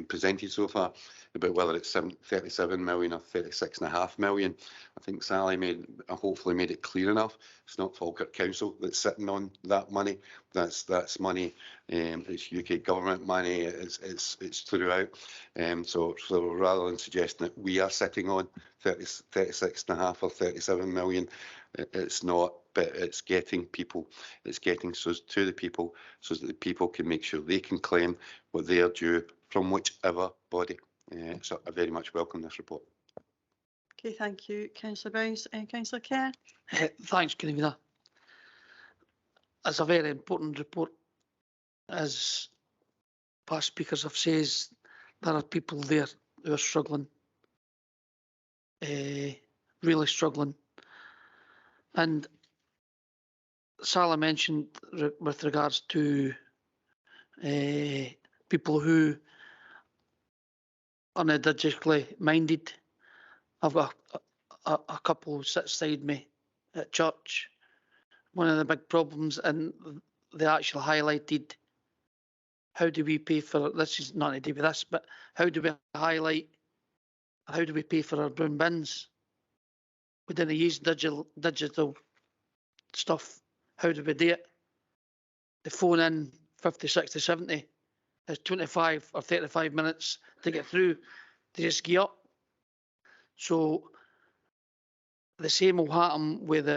presented so far, about whether it's 37 million or 36.5 million, I think Sally hopefully made it clear enough. It's not Falkirk Council that's sitting on that money. That's money. It's UK government money. It's throughout. So rather than suggesting that we are sitting on 36.5 or 37 million, it's not. But it's getting people, it's getting to the people, so that the people can make sure they can claim what they are due from whichever body. So I very much welcome this report. Okay, thank you, Councillor Bowes. Councillor Kerr. Thanks, convener. It's a very important report. As past speakers have said, there are people there who are struggling, really struggling. And Sally mentioned with regards to people who are not digitally minded. I've got a couple who sit beside me at church. One of the big problems, and they actually highlighted, how do we pay for, this is not to do with this, but how do we pay for our brown bins? We didn't use digital stuff. How do we do it? They phone in 50, 60, 70. It's 25 or 35 minutes to get through. They just get up. So the same will happen with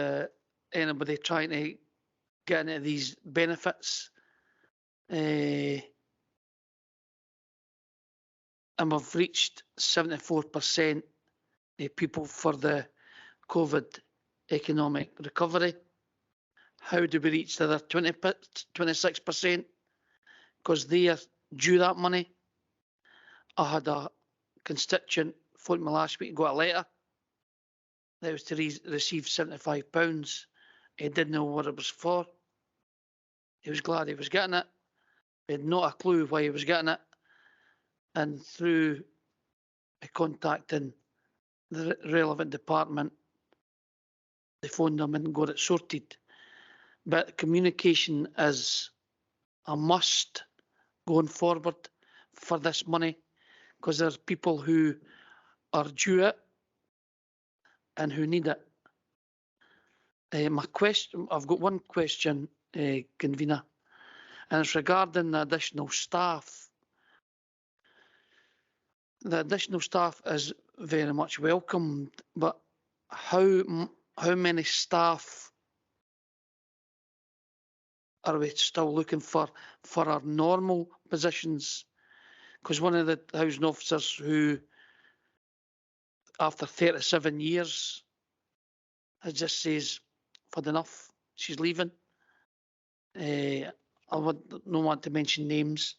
anybody trying to get into these benefits. And we've reached 74% of people for the COVID economic recovery. How do we reach the other 26%? Because they are due that money. I had a constituent phone me last week and got a letter that was to receive £75. He didn't know what it was for. He was glad he was getting it. He had not a clue why he was getting it. And through contacting the relevant department, they phoned them and got it sorted. But communication is a must going forward for this money, because there's people who are due it and who need it. I've got one question, convener, and it's regarding the additional staff. The additional staff is very much welcomed, but how many staff are we still looking for our normal positions? Because one of the housing officers who, after 37 years, has just says, "I've had enough," she's leaving. I would not want to mention names,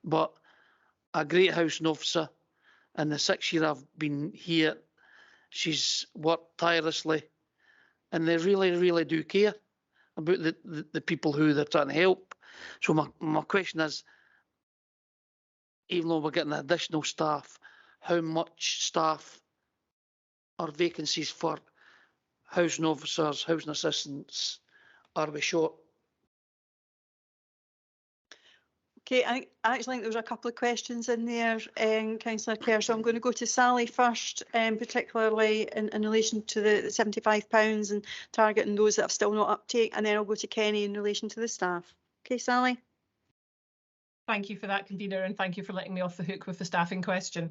but a great housing officer. In the 6 years I've been here, she's worked tirelessly, and they really, really do care about the people who they're trying to help. So my question is, even though we're getting additional staff, how much staff or vacancies for housing officers, housing assistants are we short? Okay, I actually think there was a couple of questions in there, Councillor Kerr. So I'm going to go to Sally first, particularly in relation to the £75 and targeting those that have still not uptake, and then I'll go to Kenny in relation to the staff. Okay, Sally. Thank you for that, convener, and thank you for letting me off the hook with the staffing question.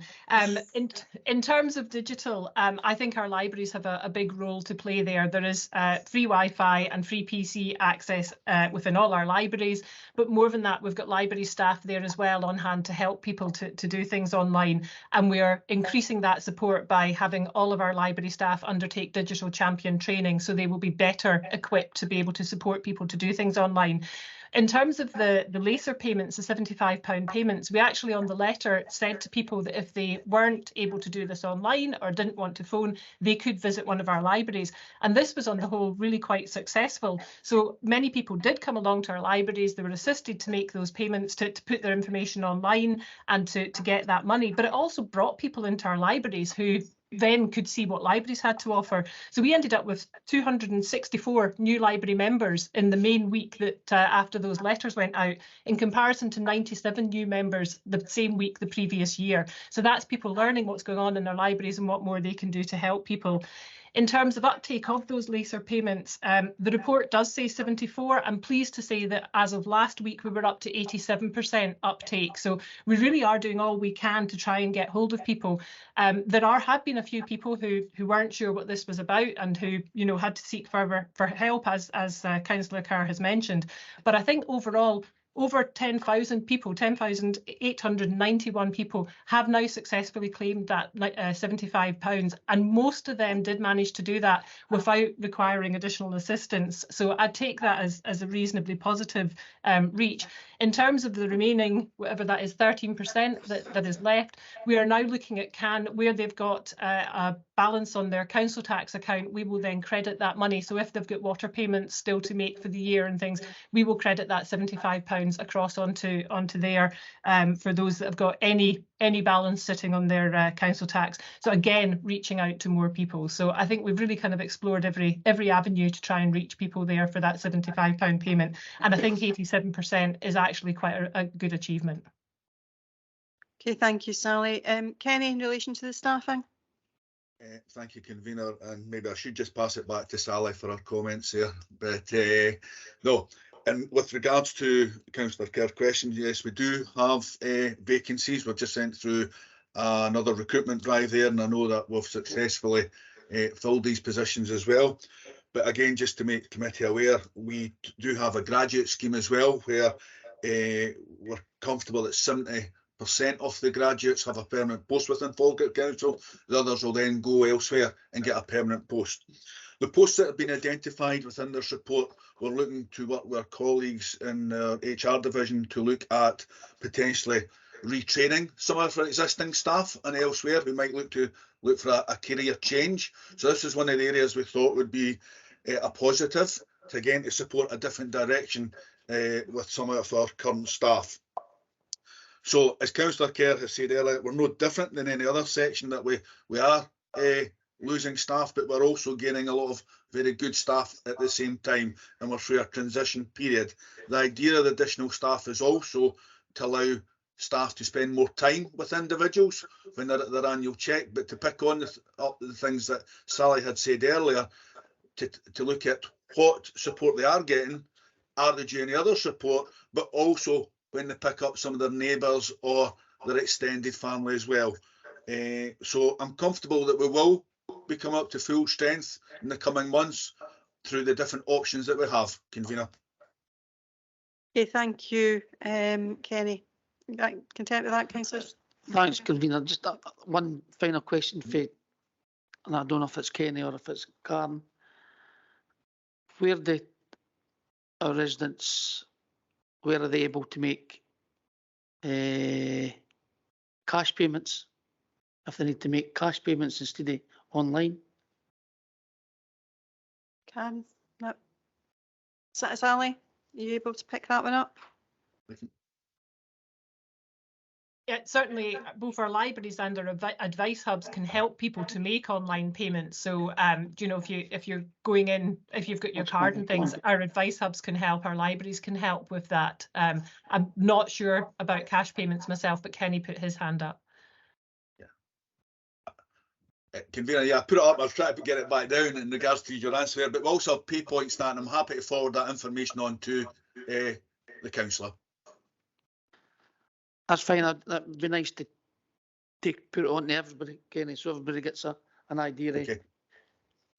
In terms of digital, I think our libraries have a big role to play there. There is free Wi-Fi and free PC access within all our libraries, but more than that, we've got library staff there as well on hand to help people to do things online, and we are increasing that support by having all of our library staff undertake digital champion training, so they will be better equipped to be able to support people to do things online. In terms of the laser payments, the £75 payments, we actually on the letter said to people that if they weren't able to do this online or didn't want to phone, they could visit one of our libraries. And this was on the whole really quite successful. So many people did come along to our libraries. They were assisted to make those payments, to put their information online and to get that money. But it also brought people into our libraries who then could see what libraries had to offer. So we ended up with 264 new library members in the main week that after those letters went out, in comparison to 97 new members the same week the previous year. So that's people learning what's going on in their libraries and what more they can do to help people. In terms of uptake of those laser payments, the report does say 74. I'm pleased to say that as of last week, we were up to 87% uptake. So we really are doing all we can to try and get hold of people. There have been a few people who weren't sure what this was about and who, had to seek further for help, as Councillor Kerr has mentioned. But I think overall, over 10,000 people, 10,891 people have now successfully claimed that £75, and most of them did manage to do that without requiring additional assistance. So I'd take that as a reasonably positive reach. In terms of the remaining, whatever that is, 13% that is left, we are now looking at where they've got a balance on their council tax account, we will then credit that money. So if they've got water payments still to make for the year and things, we will credit that £75 across onto there for those that have got any balance sitting on their council tax. So again, reaching out to more people. So I think we've really kind of explored every avenue to try and reach people there for that £75 payment. And I think 87% is actually quite a good achievement. Okay, thank you, Sally. Kenny, in relation to the staffing? Thank you, convener, and maybe I should just pass it back to Sally for her comments here. But no, and with regards to Councillor Kerr's question, yes, we do have vacancies. We've just sent through another recruitment drive there, and I know that we've successfully filled these positions as well. But again, just to make the committee aware, we do have a graduate scheme as well, where we're comfortable that 70% of the graduates have a permanent post within Falkirk Council. The others will then go elsewhere and get a permanent post. The posts that have been identified within this report, we're looking to work with our colleagues in our HR division to look at potentially retraining some of our existing staff and elsewhere who might look for a career change. So this is one of the areas we thought would be a positive to again to support a different direction with some of our current staff. So as Councillor Kerr has said earlier, we're no different than any other section that we are losing staff, but we're also gaining a lot of very good staff at the same time, and we're through a transition period. The idea of the additional staff is also to allow staff to spend more time with individuals when they're at their annual check, but to pick on the things that Sally had said earlier, to look at what support they are getting, are they due any other support, but also when they pick up some of their neighbours or their extended family as well. So I'm comfortable that we will be coming up to full strength in the coming months through the different options that we have, Convener. Okay, thank you, Kenny. Content with that, councillors? Thanks, Convener. Just one final question for you, and I don't know if it's Kenny or if it's Karen. Where do our residents, where are they able to make cash payments if they need to make cash payments instead of online? Karen? No. Sally, are you able to pick that one up? Yeah, certainly both our libraries and our advice hubs can help people to make online payments. So, you know, if you're going in, if you've got your card and things, our advice hubs can help, our libraries can help with that. I'm not sure about cash payments myself, but Kenny put his hand up. Yeah. Convener, yeah, I put it up. I was trying to get it back down in regards to your answer there, but we also have pay points that, and I'm happy to forward that information on to the councillor. That's fine. That'd be nice to put it on to everybody, Kenny, so everybody gets an idea. Okay.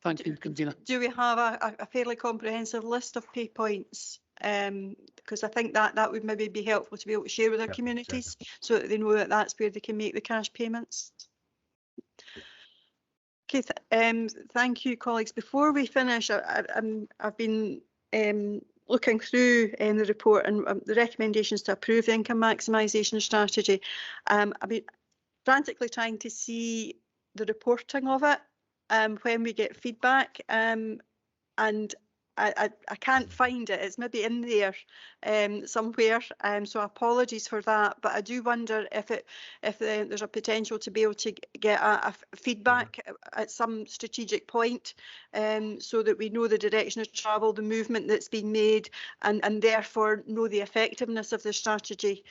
Thank you, Convener. Do we have a fairly comprehensive list of pay points? Because I think that would maybe be helpful to be able to share with our communities, so that they know that that's where they can make the cash payments. Okay, thank you, colleagues. Before we finish, I've been looking through the report and the recommendations to approve the income maximisation strategy. I've been frantically trying to see the reporting of it when we get feedback, and I can't find it. It's maybe in there somewhere, so apologies for that. But I do wonder if there's a potential to be able to get a feedback at some strategic point, so that we know the direction of travel, the movement that's been made, and therefore know the effectiveness of the strategy.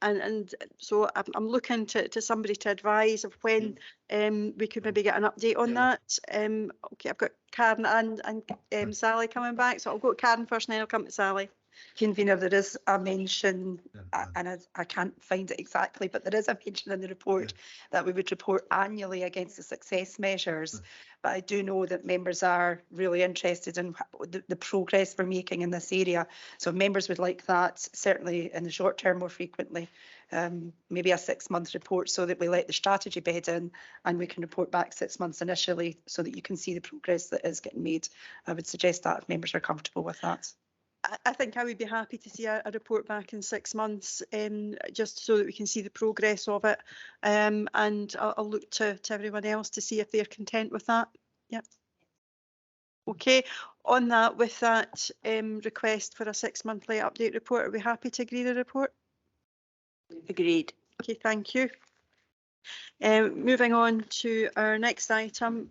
And so I'm looking to somebody to advise of when we could maybe get an update on that. Okay, I've got Karen and Sally coming back, so I'll go to Karen first and then I'll come to Sally. Convener, there is a mention, and I can't find it exactly, but there is a mention in the report that we would report annually against the success measures. But I do know that members are really interested in the progress we're making in this area. So members would like that, certainly in the short term more frequently, maybe a 6-month report, so that we let the strategy bed in and we can report back 6 months initially, so that you can see the progress that is getting made. I would suggest that if members are comfortable with that. I think I would be happy to see a report back in 6 months, just so that we can see the progress of it. And I'll look to everyone else to see if they're content with that. Yep. Okay, on that, with that request for a 6-monthly update report, are we happy to agree the report? Agreed. Okay, thank you. Moving on to our next item,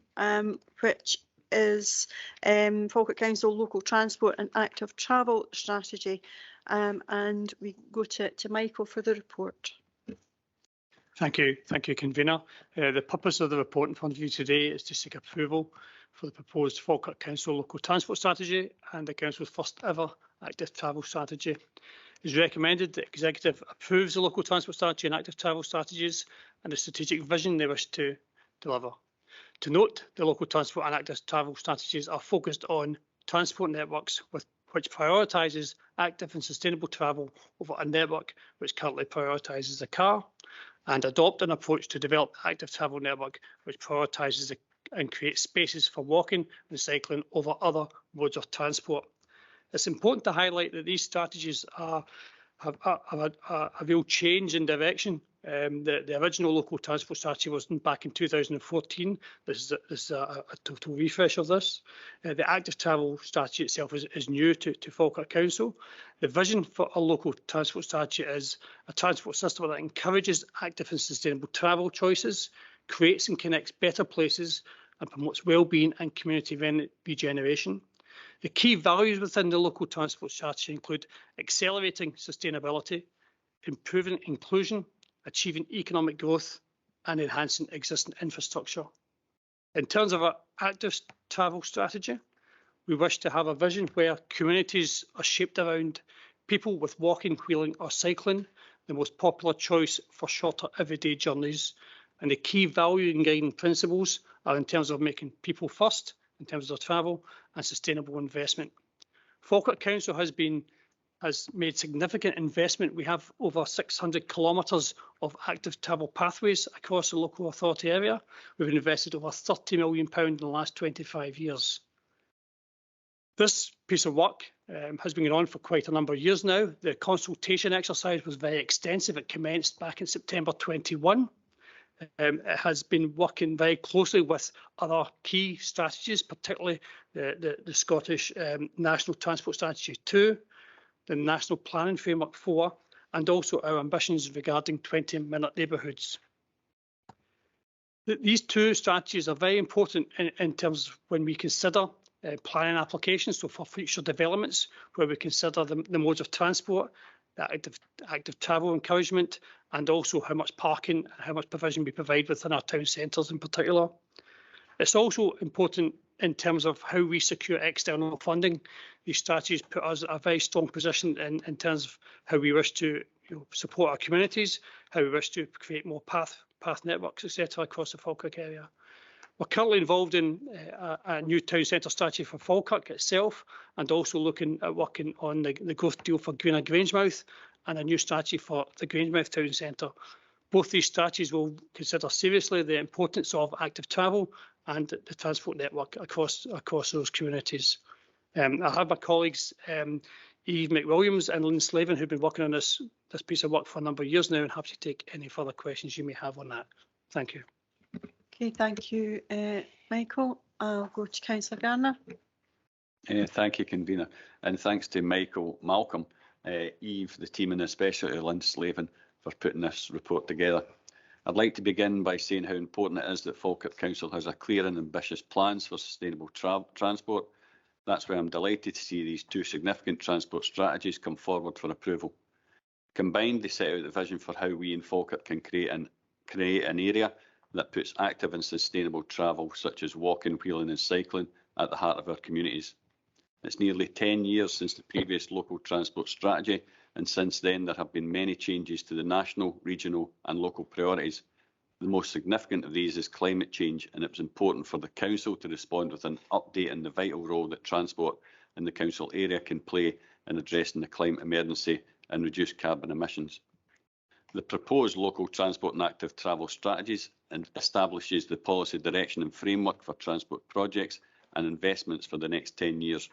which is Falkirk Council Local Transport and Active Travel Strategy, and we go to Michael for the report. Thank you, Convener. The purpose of the report in front of you today is to seek approval for the proposed Falkirk Council Local Transport Strategy and the Council's first ever Active Travel Strategy. It is recommended that Executive approves the local transport strategy and active travel strategies and the strategic vision they wish to deliver. To note, the local transport and active travel strategies are focused on transport networks which prioritises active and sustainable travel over a network which currently prioritises the car, and adopt an approach to develop the active travel network which prioritises and creates spaces for walking and cycling over other modes of transport. It's important to highlight that these strategies have a real change in direction. The original local transport strategy was back in 2014. This is a total refresh of this. The active travel strategy itself is new to Falkirk Council. The vision for a local transport strategy is a transport system that encourages active and sustainable travel choices, creates and connects better places, and promotes well-being and community regeneration. The key values within the local transport strategy include accelerating sustainability, improving inclusion, achieving economic growth, and enhancing existing infrastructure. In terms of our active travel strategy, we wish to have a vision where communities are shaped around people with walking, wheeling, or cycling, the most popular choice for shorter everyday journeys. And the key value and guiding principles are in terms of making people first, in terms of travel and sustainable investment. Falkirk Council has made significant investment. We have over 600 kilometres of active travel pathways across the local authority area. We've invested over £30 million in the last 25 years. This piece of work has been going on for quite a number of years now. The consultation exercise was very extensive. It commenced back in September 21. It has been working very closely with other key strategies, particularly the Scottish National Transport Strategy 2, the National Planning Framework 4, and also our ambitions regarding 20-minute neighbourhoods. These two strategies are very important in terms of when we consider planning applications, so for future developments, where we consider the modes of transport, the active travel encouragement, and also how much parking and how much provision we provide within our town centres in particular. It's also important in terms of how we secure external funding. These strategies put us in a very strong position in terms of how we wish to support our communities, how we wish to create more path networks, etc. across the Falkirk area. We're currently involved in a new town centre strategy for Falkirk itself, and also looking at working on the growth deal for Greenock Grangemouth and a new strategy for the Grangemouth town centre. Both these strategies will consider seriously the importance of active travel and the transport network across those communities. I have my colleagues Eve McWilliams and Lynn Slavin, who've been working on this piece of work for a number of years now, and happy to take any further questions you may have on that. Thank you. Okay, thank you, Michael. I'll go to Councillor Garner. Thank you, Convener, and thanks to Michael, Malcolm, Eve, the team, and especially to Lynn Slavin for putting this report together. I'd like to begin by saying how important it is that Falkirk Council has a clear and ambitious plans for sustainable transport. That's why I'm delighted to see these two significant transport strategies come forward for approval. Combined, they set out the vision for how we in Falkirk can create an area that puts active and sustainable travel, such as walking, wheeling and cycling, at the heart of our communities. It's nearly 10 years since the previous local transport strategy, and since then there have been many changes to the national, regional and local priorities. The most significant of these is climate change, and it was important for the Council to respond with an update on the vital role that transport in the Council area can play in addressing the climate emergency and reduce carbon emissions. The proposed local transport and active travel strategies establishes the policy direction and framework for transport projects and investments for the next 10 years.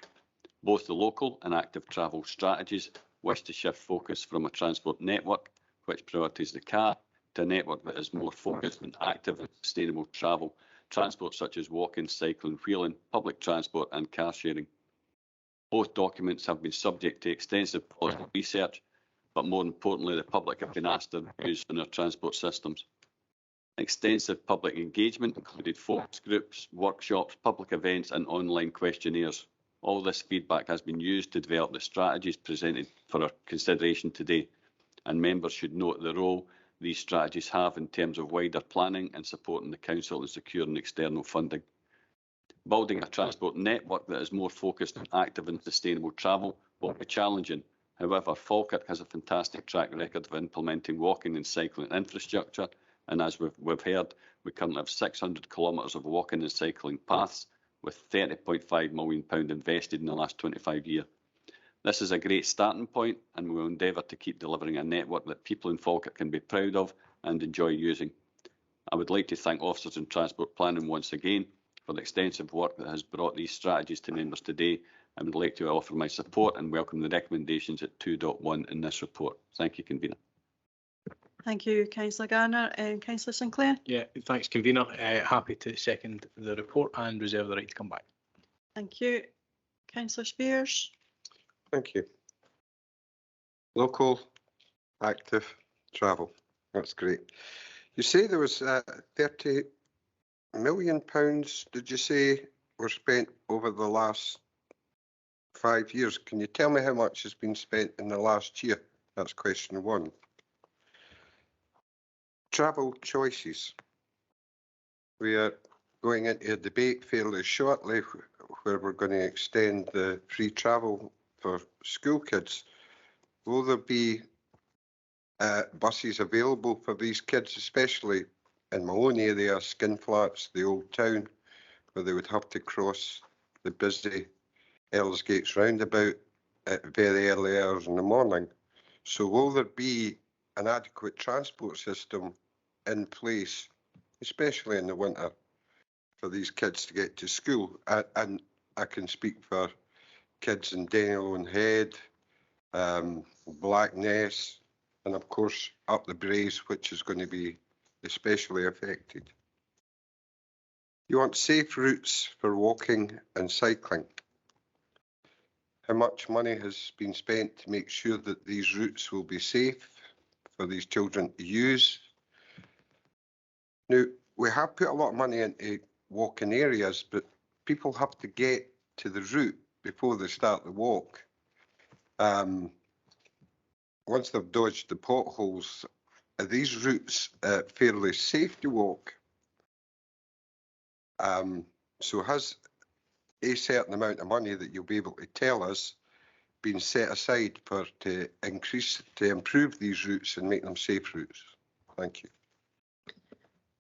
Both the local and active travel strategies wish to shift focus from a transport network which prioritises the car to a network that is more focused on active and sustainable travel, transport such as walking, cycling, wheeling, public transport and car sharing. Both documents have been subject to extensive policy research, but more importantly, the public have been asked their views on our transport systems. Extensive public engagement included focus groups, workshops, public events and online questionnaires. All this feedback has been used to develop the strategies presented for our consideration today, and members should note the role these strategies have in terms of wider planning and supporting the Council in securing external funding. Building a transport network that is more focused on active and sustainable travel will be challenging, However, Falkirk has a fantastic track record of implementing walking and cycling infrastructure, and as we've heard, we currently have 600 kilometres of walking and cycling paths with £30.5 million invested in the last 25 years. This is a great starting point, and we will endeavour to keep delivering a network that people in Falkirk can be proud of and enjoy using. I would like to thank officers in Transport Planning once again for the extensive work that has brought these strategies to members today, and would like to offer my support and welcome the recommendations at 2.1 in this report. Thank you, Convener. Thank you, Councillor Garner. Councillor Sinclair. Yeah, thanks, Convener. Happy to second the report and reserve the right to come back. Thank you. Councillor Spears. Thank you. Local, active, travel. That's great. You say there was £30 million, did you say, were spent over the last 5 years? Can you tell me how much has been spent in the last year? That's question one. Travel choices. We are going into a debate fairly shortly where we're going to extend the free travel for school kids. Will there be buses available for these kids, especially in my own area, Skinflats, the old town, where they would have to cross the busy Earls Gates roundabout at very early hours in the morning? So will there be an adequate transport system in place, especially in the winter, for these kids to get to school? And I can speak for kids in Denelon Head, Blackness, and of course up the Braes, which is going to be especially affected. You want safe routes for walking and cycling. How much money has been spent to make sure that these routes will be safe for these children to use? Now, we have put a lot of money into walking areas, but people have to get to the route before they start the walk. Once they've dodged the potholes, are these routes fairly safe to walk? So has a certain amount of money that you'll be able to tell us been set aside to improve these routes and make them safe routes? Thank you.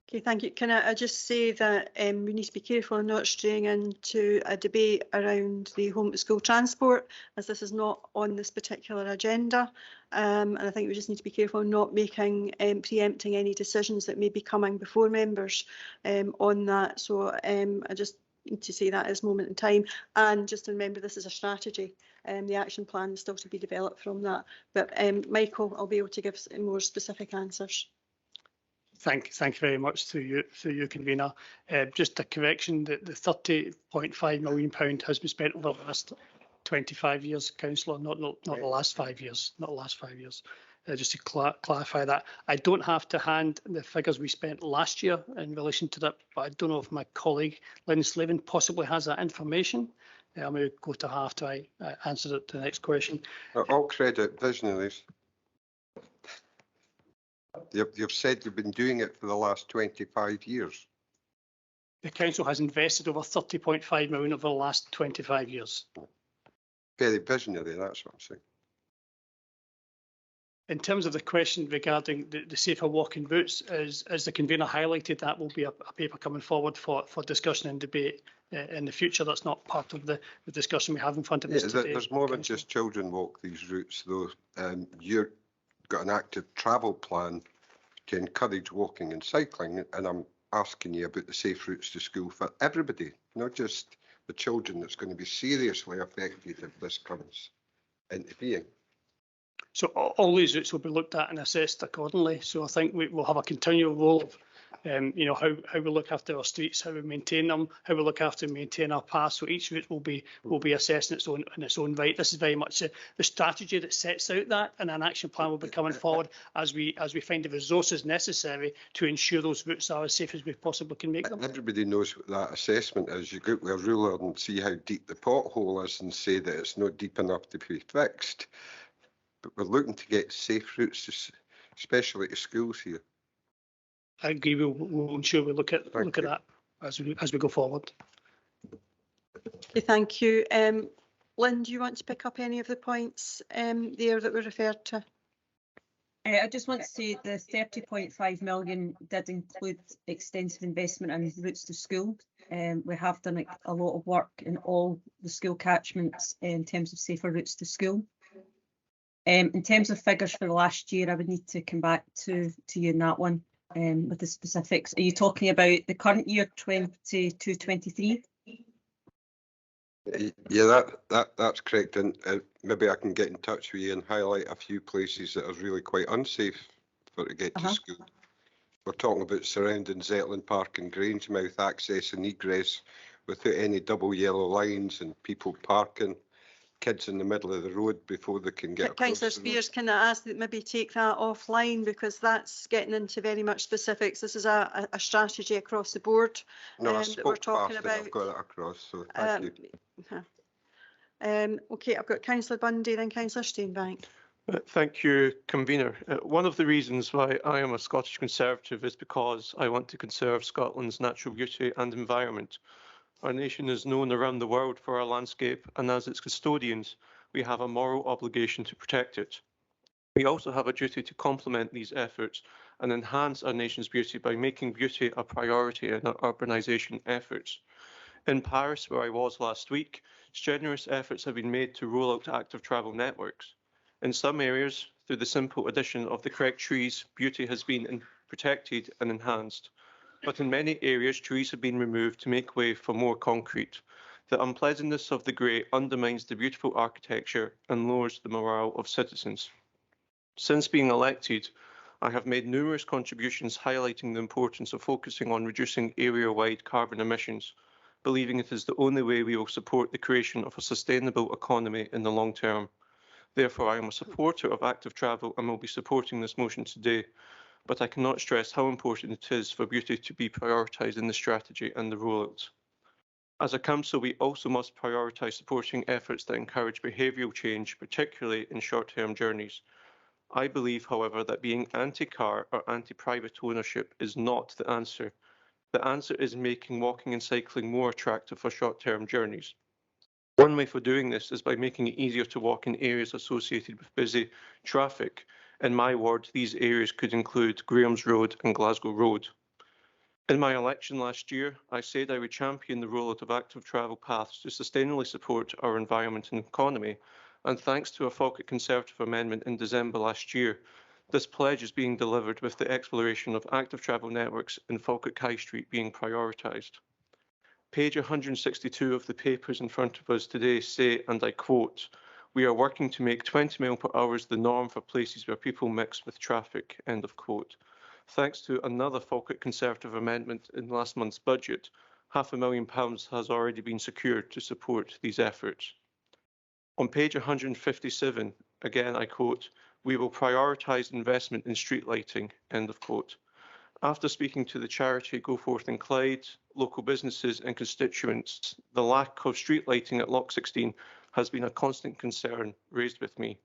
Okay, thank you. Can I just say that we need to be careful and not straying into a debate around the home to school transport, as this is not on this particular agenda. And I think we just need to be careful not making preempting any decisions that may be coming before members on that. So I just need to say that at this moment in time. And just remember, this is a strategy. The action plan is still to be developed from that. But Michael, I'll be able to give more specific answers. Thank you very much to you, Convener. Just a correction, that the £30.5 million has been spent over the last 25 years, Councillor, not the last 5 years, not the last 5 years. Just to clarify that. I don't have to hand the figures we spent last year in relation to that, but I don't know if my colleague Lynn Slavin possibly has that information. I may go to her after I answer the next question. All credit visionaries. You've said you've been doing it for the last 25 years. The council has invested over £30.5 million over the last 25 years. Very visionary, that's what I'm saying. In terms of the question regarding the safer walking routes, as the convener highlighted, that will be a paper coming forward for discussion and debate in the future. That's not part of the discussion we have in front of us today. There's more than just children walk these routes, though. You've got an active travel plan to encourage walking and cycling, and I'm asking you about the safe routes to school for everybody, not just the children that's going to be seriously affected if this comes into being. So all these routes will be looked at and assessed accordingly. So I think we will have a continual role of, how we look after our streets, how we maintain them, how we look after and maintain our paths. So each route will be assessed in its own right. This is very much the strategy that sets out that, and an action plan will be coming forward as we find the resources necessary to ensure those routes are as safe as we possibly can make them. Everybody knows what that assessment is. You go to a ruler and see how deep the pothole is and say that it's not deep enough to be fixed. But we're looking to get safe routes, especially to schools here. I agree. We'll ensure we look at that as we go forward. Okay, thank you. Lynn, do you want to pick up any of the points there that were referred to? I just want to say the 30.5 million did include extensive investment in routes to school. We have done a lot of work in all the school catchments in terms of safer routes to school. In terms of figures for the last year, I would need to come back to you on that one with the specifics. Are you talking about the current year 22-23? Yeah, that's correct, and maybe I can get in touch with you and highlight a few places that are really quite unsafe for to get to school. We're talking about surrounding Zetland Park and Grangemouth access and egress without any double yellow lines and people parking, kids in the middle of the road before they can get across. Councillor Spears, can I ask that maybe take that offline, because that's getting into very much specifics. This is a strategy across the board that we're talking about. I've got it across, so thank you. Okay, I've got Councillor Bundy, then Councillor Steenbank. Thank you, Convener. One of the reasons why I am a Scottish Conservative is because I want to conserve Scotland's natural beauty and environment. Our nation is known around the world for our landscape, and as its custodians, we have a moral obligation to protect it. We also have a duty to complement these efforts and enhance our nation's beauty by making beauty a priority in our urbanisation efforts. In Paris, where I was last week, strenuous efforts have been made to roll out active travel networks. In some areas, through the simple addition of the correct trees, beauty has been protected and enhanced. But in many areas, trees have been removed to make way for more concrete. The unpleasantness of the grey undermines the beautiful architecture and lowers the morale of citizens. Since being elected, I have made numerous contributions highlighting the importance of focusing on reducing area-wide carbon emissions, believing it is the only way we will support the creation of a sustainable economy in the long term. Therefore, I am a supporter of active travel and will be supporting this motion today, but I cannot stress how important it is for beauty to be prioritised in the strategy and the rollout. As a council, we also must prioritise supporting efforts that encourage behavioural change, particularly in short-term journeys. I believe, however, that being anti-car or anti-private ownership is not the answer. The answer is making walking and cycling more attractive for short-term journeys. One way for doing this is by making it easier to walk in areas associated with busy traffic. In my ward, these areas could include Graham's Road and Glasgow Road. In my election last year, I said I would champion the rollout of active travel paths to sustainably support our environment and economy, and thanks to a Falkirk Conservative amendment in December last year, this pledge is being delivered with the exploration of active travel networks in Falkirk High Street being prioritised. Page 162 of the papers in front of us today say, and I quote, "We are working to make 20 mph the norm for places where people mix with traffic," end of quote. Thanks to another Falkirk Conservative amendment in last month's budget, £500,000 has already been secured to support these efforts. On page 157, again I quote, "We will prioritise investment in street lighting," end of quote. After speaking to the charity Go Forth in Clyde, local businesses and constituents, the lack of street lighting at Lock 16 has been a constant concern raised with me,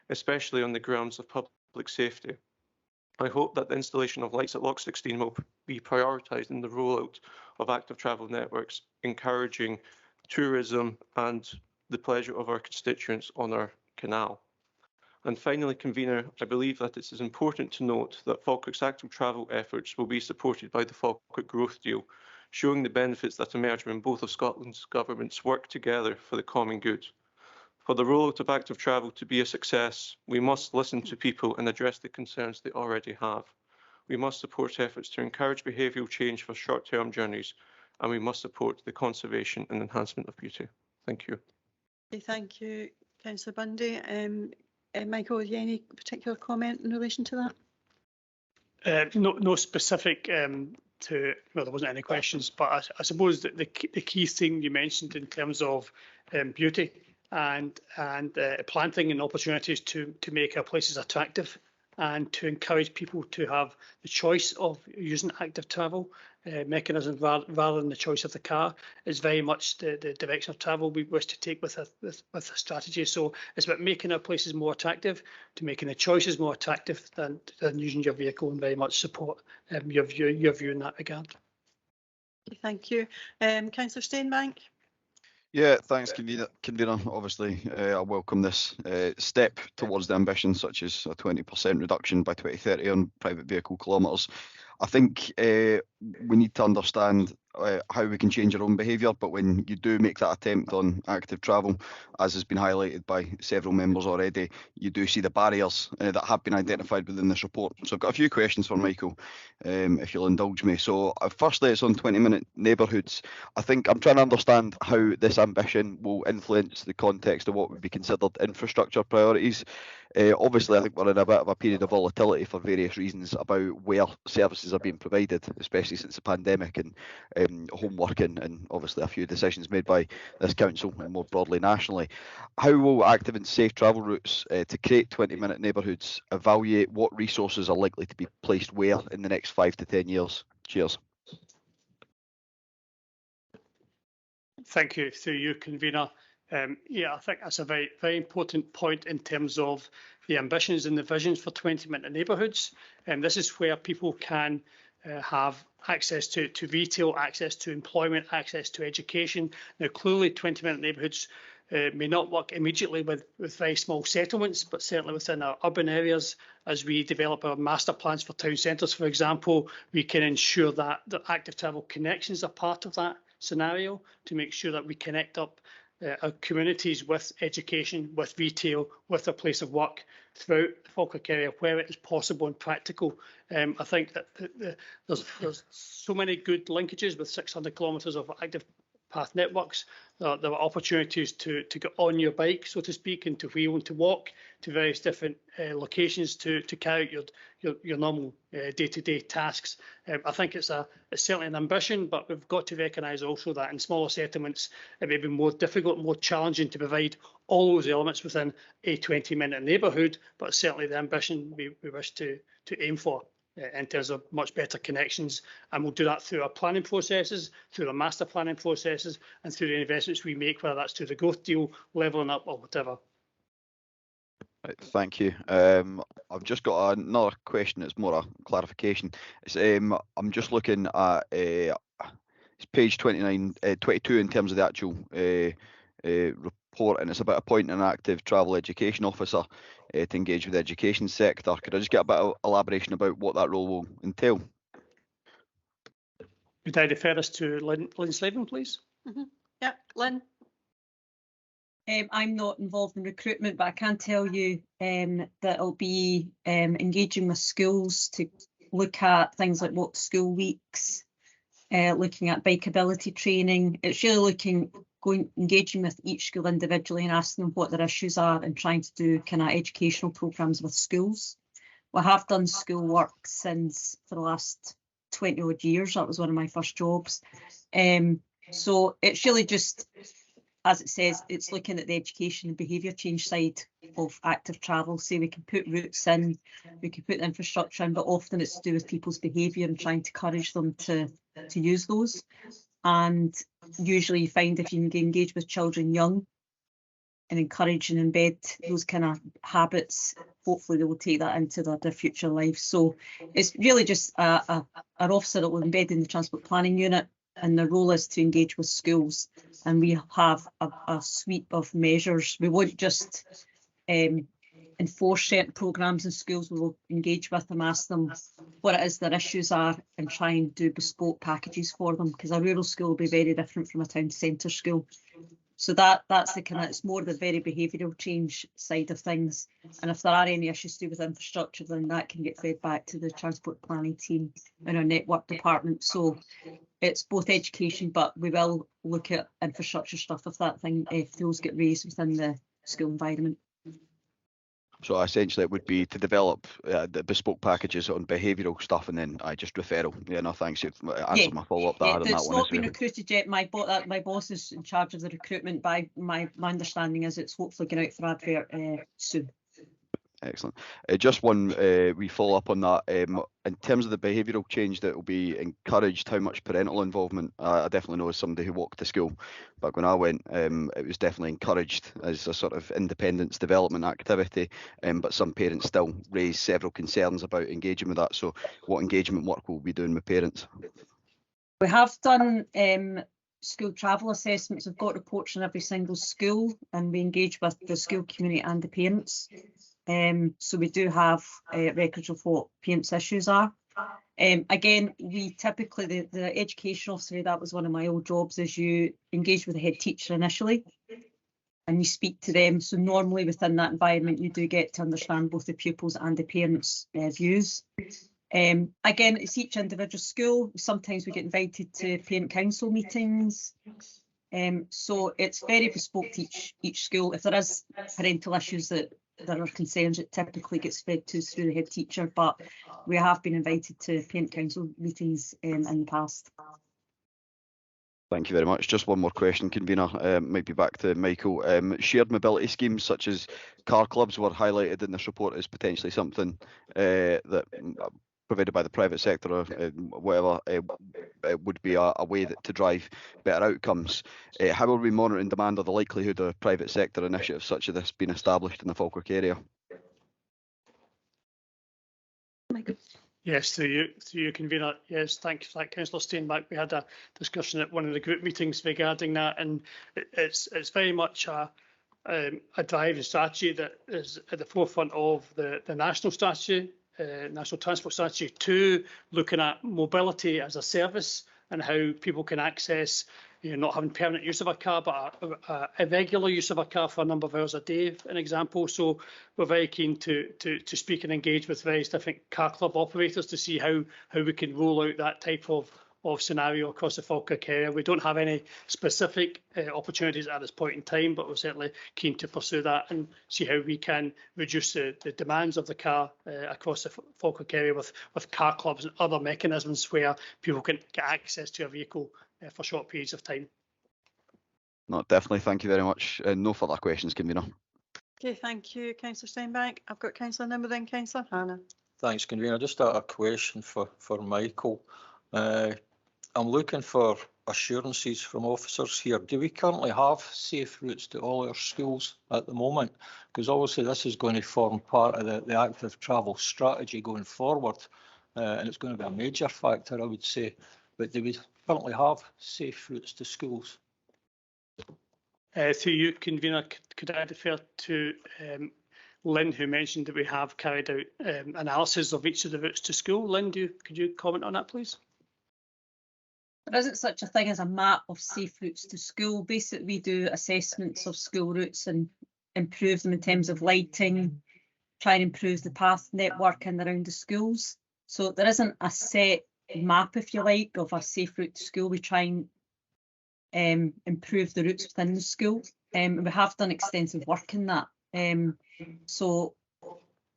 especially on the grounds of public safety. I hope that the installation of lights at Lock 16 will be prioritised in the rollout of active travel networks, encouraging tourism and the pleasure of our constituents on our canal. And finally, Convener, I believe that it is important to note that Falkirk's active travel efforts will be supported by the Falkirk Growth Deal, showing the benefits that emerge when both of Scotland's governments work together for the common good. For the rollout of active travel to be a success, we must listen to people and address the concerns they already have. We must support efforts to encourage behavioural change for short-term journeys, and we must support the conservation and enhancement of beauty. Thank you. Okay, thank you, Councillor Bundy. Michael, have you any particular comment in relation to that? No specific to, well, there wasn't any questions, but I suppose that the key thing you mentioned in terms of beauty and planting and opportunities to make our places attractive and to encourage people to have the choice of using active travel mechanisms rather than the choice of the car is very much the direction of travel we wish to take with a strategy. So it's about making our places more attractive, to making the choices more attractive than using your vehicle, and very much support your view in that regard. Thank you. Councillor Steenbank. Yeah, thanks, convener. Obviously, I welcome this step towards the ambition, such as a 20% reduction by 2030 on private vehicle kilometres. I think we need to understand how we can change our own behaviour, but when you do make that attempt on active travel, as has been highlighted by several members already, you do see the barriers that have been identified within this report. So I've got a few questions for Michael, if you'll indulge me. So firstly, it's on 20-minute neighbourhoods. I think I'm trying to understand how this ambition will influence the context of what would be considered infrastructure priorities. Obviously, I think we're in a bit of a period of volatility for various reasons about where services are being provided, especially since the pandemic and home working, and obviously a few decisions made by this council and more broadly nationally. How will active and safe travel routes to create 20-minute neighbourhoods evaluate what resources are likely to be placed where in the next 5 to 10 years? Cheers. Thank you, through you, convener. Yeah, I think that's a very, very important point in terms of the ambitions and the visions for 20-minute neighbourhoods. And this is where people can have access to retail, access to employment, access to education. Now, clearly, 20-minute neighbourhoods may not work immediately with very small settlements, but certainly within our urban areas, as we develop our master plans for town centres, for example, we can ensure that the active travel connections are part of that scenario to make sure that we connect up our communities with education, with retail, with a place of work throughout the Falkirk area where it is possible and practical. I think that there's so many good linkages with 600 kilometres of active path networks. There are opportunities to get on your bike, so to speak, and to wheel and to walk to various different locations to carry out your normal day-to-day tasks. I think it's certainly an ambition, but we've got to recognise also that in smaller settlements it may be more difficult, more challenging to provide all those elements within a 20-minute neighbourhood, but certainly the ambition we wish to aim for in terms of much better connections, and we'll do that through our planning processes, through our master planning processes, and through the investments we make, whether that's through the growth deal, levelling up, or whatever. Right, thank you. I've just got another question. It's more a clarification. It's I'm just looking at it's page 22 in terms of the actual report, and it's about appointing an active travel education officer to engage with the education sector. Could I just get a bit of elaboration about what that role will entail? Could I refer us to Lynn Slavin, please? Yeah, Lynn. I'm not involved in recruitment, but I can tell you that it'll be engaging with schools to look at things like what school weeks, looking at bikeability training. It's really engaging with each school individually and asking them what their issues are and trying to do kind of educational programmes with schools. We have done school work for the last 20 odd years. That was one of my first jobs. So it's really just, as it says, it's looking at the education and behaviour change side of active travel. Say we can put routes in, we can put the infrastructure in, but often it's to do with people's behaviour and trying to encourage them to use those. And usually you find if you can engage with children young and encourage and embed those kind of habits, hopefully they will take that into their future life. So it's really just an officer that will embed in the transport planning unit, and the role is to engage with schools. And we have a suite of measures. We won't just enforce certain programmes in schools. We will engage with them, ask them what it is their issues are, and try and do bespoke packages for them, because a rural school will be very different from a town centre school. So that's the kind of, it's more the very behavioural change side of things. And if there are any issues to do with infrastructure, then that can get fed back to the transport planning team in our network department. So it's both education, but we will look at infrastructure stuff if those get raised within the school environment. So essentially it would be to develop the bespoke packages on behavioural stuff, and then just referral. Yeah, no, thanks. You've answered my follow-up that on that It's one. not been recruited yet. My boss is in charge of the recruitment, but my understanding is it's hopefully going out for advert soon. Excellent. Just one wee follow-up on that. In terms of the behavioural change that will be encouraged, how much parental involvement? I definitely know as somebody who walked to school back when I went, it was definitely encouraged as a sort of independence development activity, but some parents still raise several concerns about engaging with that. So what engagement work will we be doing with parents? We have done school travel assessments. We've got reports on every single school, and we engage with the school community and the parents. So we do have records of what parents' issues are. Again, we typically, the education officer, that was one of my old jobs, is you engage with the head teacher initially and you speak to them. So normally within that environment, you do get to understand both the pupils and the parents' views. Again, it's each individual school. Sometimes we get invited to parent council meetings. So it's very bespoke to each school. If there is parental issues that are concerns, it typically gets fed to us through the head teacher, but we have been invited to parent council meetings in the past. Thank you very much. Just one more question, convener, maybe back to Michael. Shared mobility schemes such as car clubs were highlighted in this report as potentially something that provided by the private sector or whatever would be a way to drive better outcomes. How are we monitoring demand or the likelihood of private sector initiatives such as this being established in the Falkirk area? Yes, through you, convener. Yes, thank you, Councillor Steinbach. We had a discussion at one of the group meetings regarding that, and it's very much a driving strategy that is at the forefront of the national strategy, National Transport Strategy 2, looking at mobility as a service and how people can access, not having permanent use of a car, but a regular use of a car for a number of hours a day, an example. So we're very keen to speak and engage with various different car club operators to see how we can roll out that type of scenario across the Falkirk area. We don't have any specific opportunities at this point in time, but we're certainly keen to pursue that and see how we can reduce the demands of the car across the Falkirk area with car clubs and other mechanisms where people can get access to a vehicle for short periods of time. No, definitely. Thank you very much. No further questions, convener. Okay, thank you, Councillor Steinbach. I've got Councillor Nimmo, then Councillor Hannah. Thanks, convener. Just a question for Michael. I'm looking for assurances from officers here. Do we currently have safe routes to all our schools at the moment? Because obviously this is going to form part of the active travel strategy going forward, and it's going to be a major factor, I would say. But do we currently have safe routes to schools? Through you, convener, could I defer to Lynn, who mentioned that we have carried out analysis of each of the routes to school. Lynn, could you comment on that, please? There isn't such a thing as a map of safe routes to school. Basically, we do assessments of school routes and improve them in terms of lighting, try and improve the path network in and around the schools. So there isn't a set map, if you like, of a safe route to school. We try and improve the routes within the school. And we have done extensive work in that. So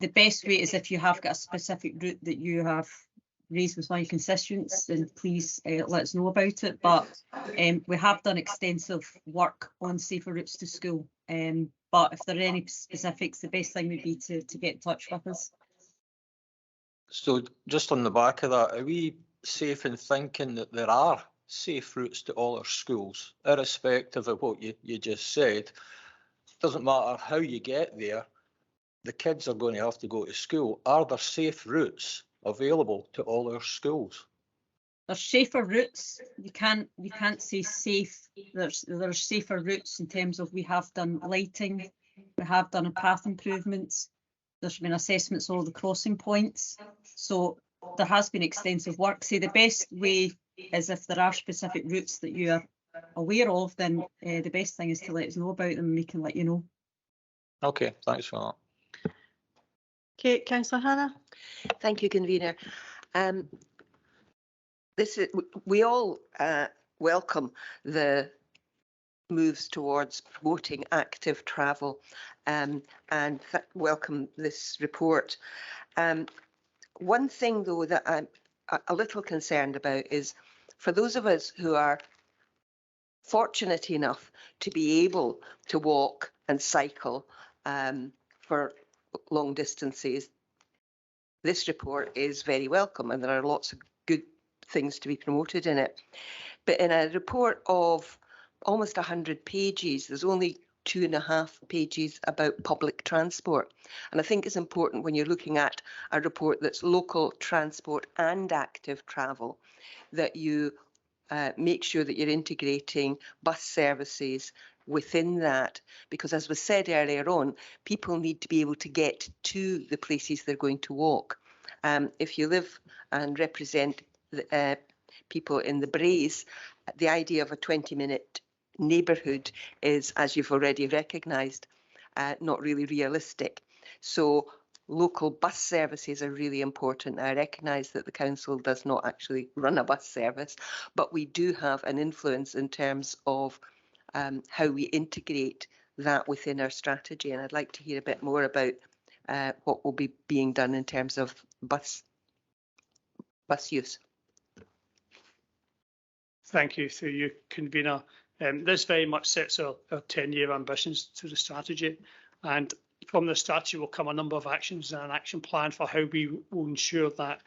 the best way is if you have got a specific route that you have raised with one of your constituents, then please let us know about it. But we have done extensive work on safer routes to school. But if there are any specifics, the best thing would be to get in touch with us. So just on the back of that, are we safe in thinking that there are safe routes to all our schools, irrespective of what you just said? Doesn't matter how you get there, the kids are going to have to go to school. Are there safe routes available to all our schools? There's safer routes. You can't say safe. There's safer routes in terms of we have done lighting, we have done path improvements. There's been assessments of all the crossing points. So there has been extensive work. Say the best way is if there are specific routes that you are aware of, then the best thing is to let us know about them and we can let you know. Okay, thanks for that. Okay, Councillor Hannah. Thank you, convener. We all welcome the moves towards promoting active travel and welcome this report. One thing, though, that I'm a little concerned about is for those of us who are fortunate enough to be able to walk and cycle for long distances, this report is very welcome and there are lots of good things to be promoted in it. But in a report of almost 100 pages, there's only 2.5 pages about public transport. And I think it's important when you're looking at a report that's local transport and active travel, that you make sure that you're integrating bus services within that, because as was said earlier on, people need to be able to get to the places they're going to walk. If you live and represent people in the Braes, the idea of a 20-minute neighbourhood is, as you've already recognised, not really realistic. So local bus services are really important. I recognise that the council does not actually run a bus service, but we do have an influence in terms of how we integrate that within our strategy. And I'd like to hear a bit more about what will be being done in terms of bus use. Thank you, through you, convener. This very much sets our 10-year ambitions to the strategy, and from the strategy will come a number of actions and an action plan for how we will ensure that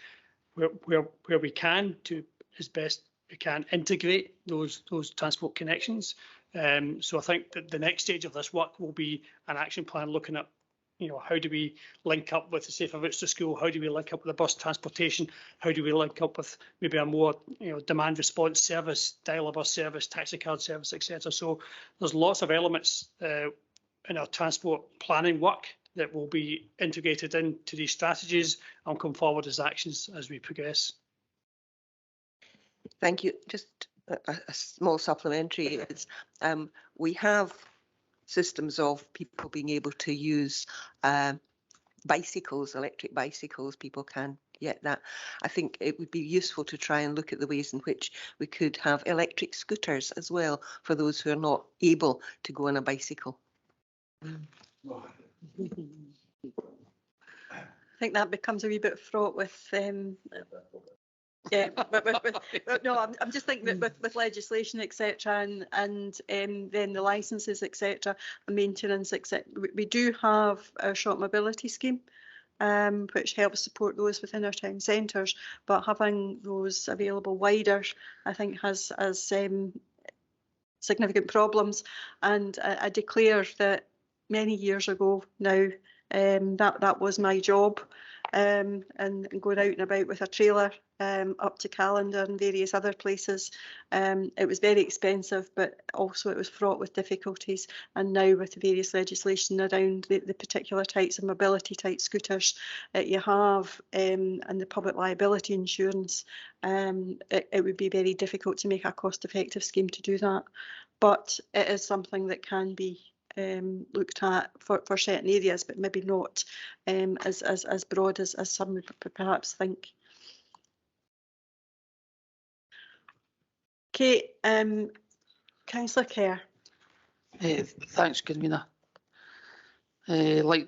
where we can, to as best we can, integrate those transport connections. So I think that the next stage of this work will be an action plan looking at, how do we link up with the safer routes to school? How do we link up with the bus transportation? How do we link up with maybe a more, demand response service, dial-a-bus service, taxi card service, etc. So there's lots of elements in our transport planning work that will be integrated into these strategies and come forward as actions as we progress. Thank you. Just a small supplementary is we have systems of people being able to use bicycles, electric bicycles. People can get that. I think it would be useful to try and look at the ways in which we could have electric scooters as well for those who are not able to go on a bicycle. I think that becomes a wee bit fraught with yeah, but no, I'm just thinking that with legislation, etc., and then the licenses, etc., and maintenance, etc. We do have a short mobility scheme, which helps support those within our town centres. But having those available wider, I think, has significant problems. And I declare that many years ago now, that was my job, and going out and about with a trailer up to Callander and various other places. It was very expensive, but also it was fraught with difficulties. And now with the various legislation around the particular types of mobility type scooters that you have, and the public liability insurance, it would be very difficult to make a cost-effective scheme to do that. But it is something that can be looked at for certain areas, but maybe not as broad as some would perhaps think. Okay, Councillor Kerr. Thanks, convener. Like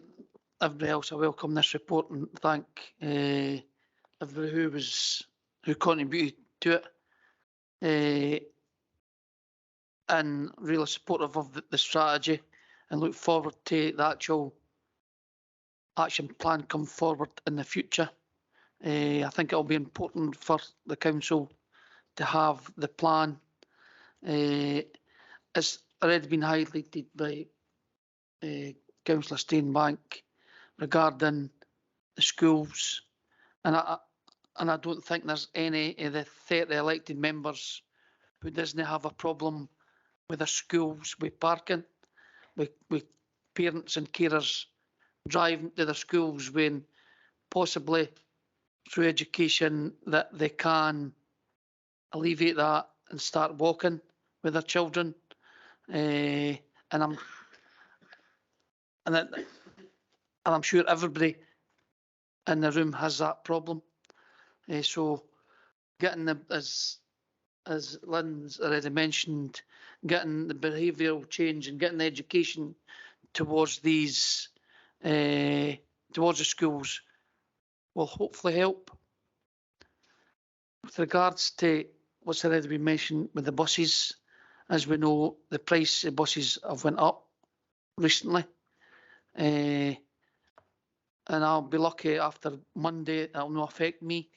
everybody else, I welcome this report and thank everybody who contributed to it, and really supportive of the strategy, and look forward to the actual action plan come forward in the future. I think it'll be important for the council to have the plan. It's already been highlighted by Councillor Steenbank regarding the schools, and I don't think there's any of the 30 elected members who doesn't have a problem with the schools with parking, with parents and carers driving to the schools when possibly through education that they can alleviate that and start walking with their children. And I'm sure everybody in the room has that problem. So getting the, as Lynn's already mentioned, getting the behavioural change and getting the education towards these, towards the schools will hopefully help. With regards to what's already been mentioned with the buses, as we know, the price of buses have went up recently. And I'll be lucky after Monday, that'll not affect me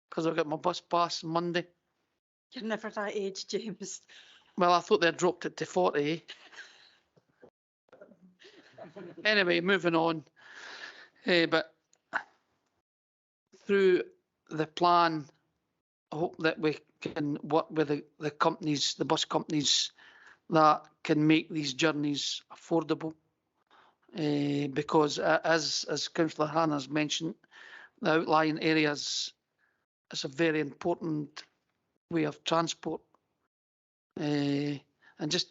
because I've got my bus pass on Monday. You're never that age, James. Well, I thought they dropped it to 40. Anyway, moving on. But through the plan hope that we can work with the companies, the bus companies that can make these journeys affordable. Because as Councillor Hannah's mentioned, the outlying areas is a very important way of transport. And just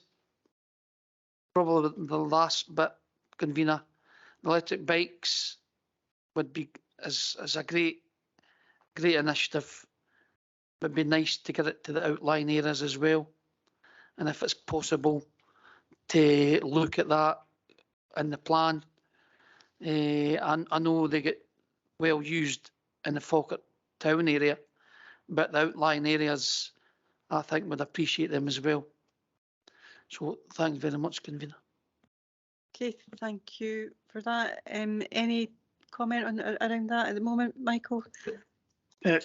probably the last bit, convener, the electric bikes would be as a great initiative. It'd be nice to get it to the outlying areas as well. And if it's possible to look at that in the plan. And I know they get well used in the Falkirk town area, but the outlying areas, I think, would appreciate them as well. So thanks very much, convener. Okay, thank you for that. Any comment on around that at the moment, Michael?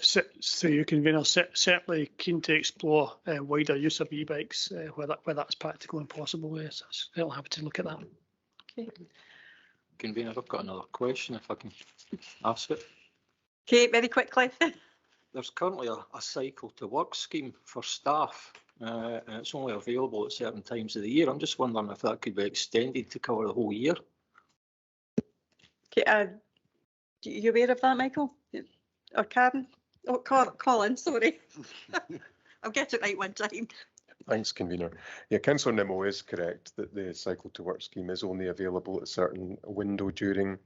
So you convener, certainly keen to explore wider use of e-bikes where that's practical and possible. Yes, I'm happy to look at that. Okay. Convener, I've got another question if I can ask it. Okay, very quickly. There's currently a cycle to work scheme for staff, and it's only available at certain times of the year. I'm just wondering if that could be extended to cover the whole year. Okay, are you aware of that, Michael? Or Karen? Oh, Colin, sorry. I'll get it right one time. Thanks, convener. Yeah, Councillor Nimmo is correct that the cycle to work scheme is only available at a certain window during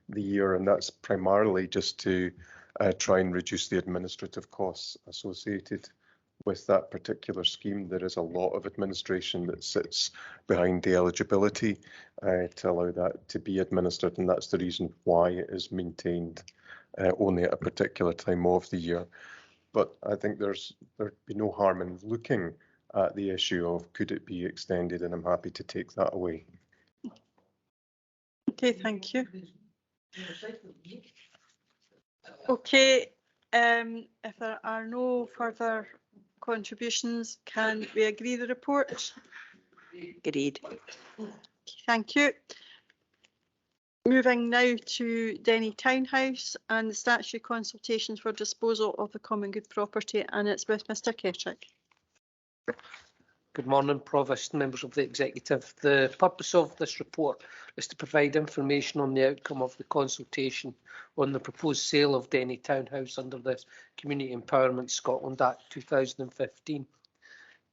the year, and that's primarily just to try and reduce the administrative costs associated with that particular scheme. There is a lot of administration that sits behind the eligibility to allow that to be administered, and that's the reason why it is maintained only at a particular time of the year. But I think there'd be no harm in looking at the issue of could it be extended, and I'm happy to take that away. Okay, thank you. Okay, if there are no further contributions, can we agree the report? Agreed. Thank you. Moving now to Denny Townhouse and the statutory consultations for disposal of the common good property, and it's with Mr. Kettrick. Good morning, Provost, members of the Executive. The purpose of this report is to provide information on the outcome of the consultation on the proposed sale of Denny Townhouse under the Community Empowerment Scotland Act 2015.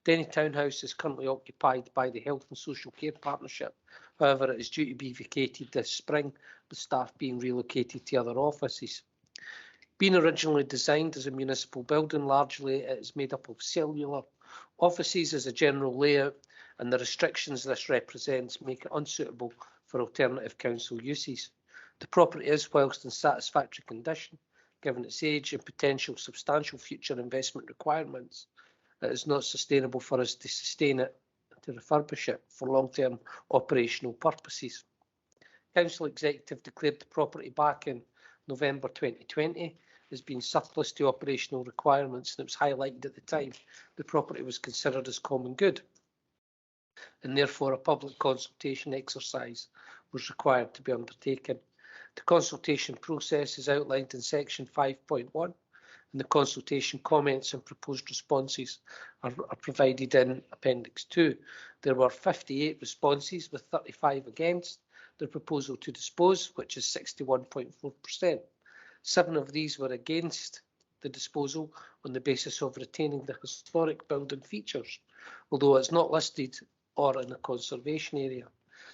Denny Townhouse is currently occupied by the Health and Social Care Partnership. However, it is due to be vacated this spring, with staff being relocated to other offices. Being originally designed as a municipal building, largely it is made up of cellular offices as a general layout, and the restrictions this represents make it unsuitable for alternative council uses. The property is, whilst in satisfactory condition, given its age and potential substantial future investment requirements, it is not sustainable for us to sustain it, to refurbish it for long-term operational purposes. Council Executive declared the property back in November 2020 as being surplus to operational requirements, and it was highlighted at the time the property was considered as common good, and therefore a public consultation exercise was required to be undertaken. The consultation process is outlined in section 5.1, and the consultation comments and proposed responses are provided in Appendix 2. There were 58 responses, with 35 against the proposal to dispose, which is 61.4%. 7 of these were against the disposal on the basis of retaining the historic building features, although it's not listed or in a conservation area.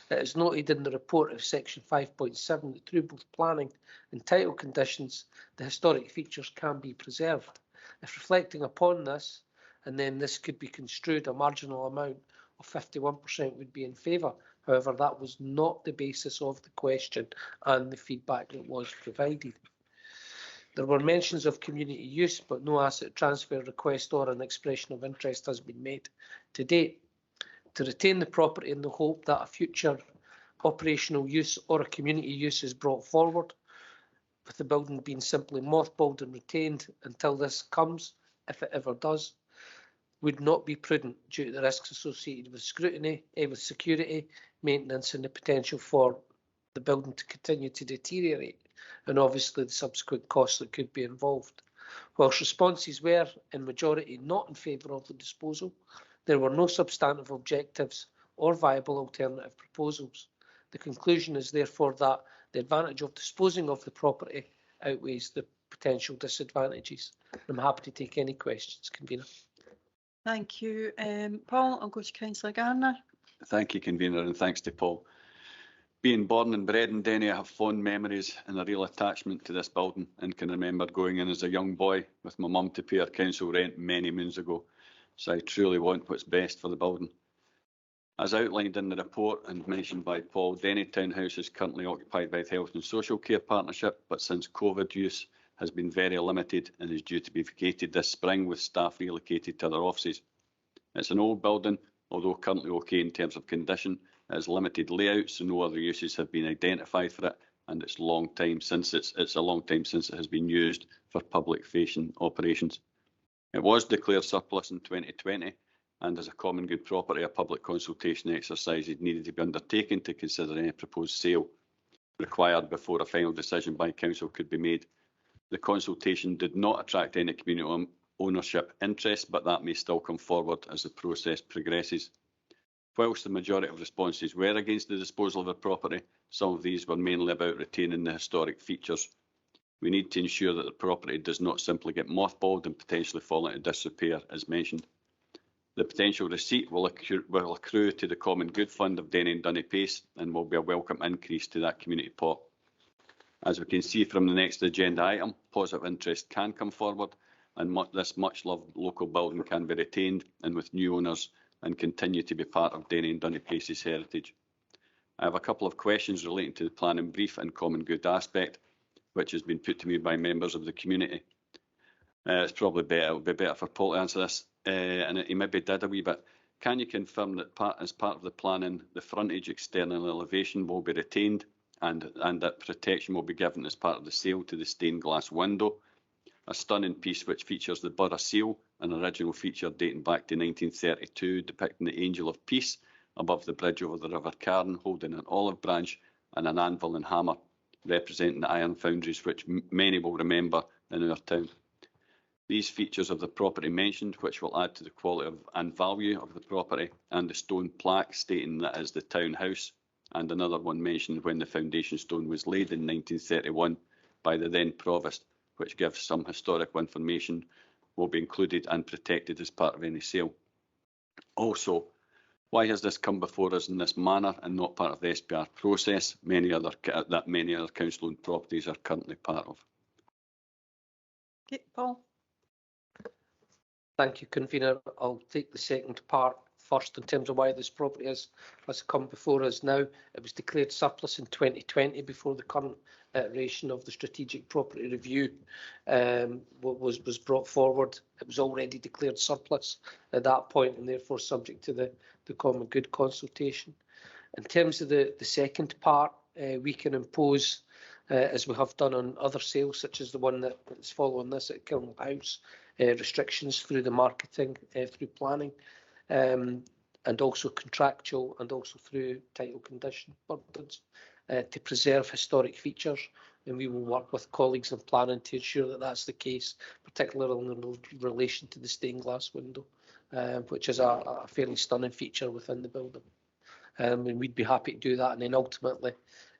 It is noted in the report of section 5.7 that through both planning and title conditions, the historic features can be preserved. If reflecting upon this, and then this could be construed, a marginal amount of 51% would be in favour. However, that was not the basis of the question and the feedback that was provided. There were mentions of community use, but no asset transfer request or an expression of interest has been made to date. To retain the property in the hope that a future operational use or a community use is brought forward, with the building being simply mothballed and retained until this comes, if it ever does, would not be prudent due to the risks associated with scrutiny, with security, maintenance, and the potential for the building to continue to deteriorate, and obviously the subsequent costs that could be involved. Whilst responses were, in majority, not in favour of the disposal, there were no substantive objectives or viable alternative proposals. The conclusion is therefore that the advantage of disposing of the property outweighs the potential disadvantages. I'm happy to take any questions, Convener. Thank you, Paul. I'll go to Councillor Garner. Thank you, Convener, and thanks to Paul. Being born and bred in Denny, I have fond memories and a real attachment to this building, and can remember going in as a young boy with my mum to pay our council rent many moons ago. So I truly want what's best for the building. As outlined in the report and mentioned by Paul, Denny Townhouse is currently occupied by the Health and Social Care Partnership, but since COVID use has been very limited and is due to be vacated this spring with staff relocated to other offices. It's an old building, although currently okay in terms of condition. It has limited layouts, so no other uses have been identified for it, and it's a long time since it has been used for public-facing operations. It was declared surplus in 2020, and as a common good property, a public consultation exercise is needed to be undertaken to consider any proposed sale required before a final decision by council could be made. The consultation did not attract any community ownership interest, but that may still come forward as the process progresses. Whilst the majority of responses were against the disposal of the property, some of these were mainly about retaining the historic features. We need to ensure that the property does not simply get mothballed and potentially fall into disrepair, as mentioned. The potential receipt will accrue to the Common Good Fund of Denny and Dunny Pace and will be a welcome increase to that community pot. As we can see from the next agenda item, positive interest can come forward, and this much-loved local building can be retained and with new owners and continue to be part of Denny and Dunny Pace's heritage. I have a couple of questions relating to the planning brief and common good aspect, which has been put to me by members of the community. It's probably better, it'll be better for Paul to answer this, and he maybe did a wee bit. Can you confirm that as part of the planning, the frontage external elevation will be retained and that protection will be given as part of the sale to the stained glass window? A stunning piece which features the Borough Seal, an original feature dating back to 1932, depicting the Angel of Peace above the bridge over the River Carn, holding an olive branch and an anvil and hammer, representing the iron foundries which many will remember in our town. These features of the property mentioned, which will add to the quality and value of the property, and the stone plaque stating that is the townhouse, and another one mentioned when the foundation stone was laid in 1931 by the then Provost, which gives some historical information, will be included and protected as part of any sale. Also, why has this come before us in this manner and not part of the SPR process that many other council-owned properties are currently part of? Okay, Paul. Thank you, Convener. I'll take the second part first in terms of why this property has come before us now. It was declared surplus in 2020 before the current iteration of the strategic property review was brought forward. It was already declared surplus at that point and therefore subject to the common good consultation. In terms of the second part, we can impose, as we have done on other sales, such as the one that is following this at Kilnall House, restrictions through the marketing, through planning, and also contractual and also through title condition burdens to preserve historic features. And we will work with colleagues in planning to ensure that that's the case, particularly in relation to the stained glass window, which is a fairly stunning feature within the building. And we'd be happy to do that. And then ultimately,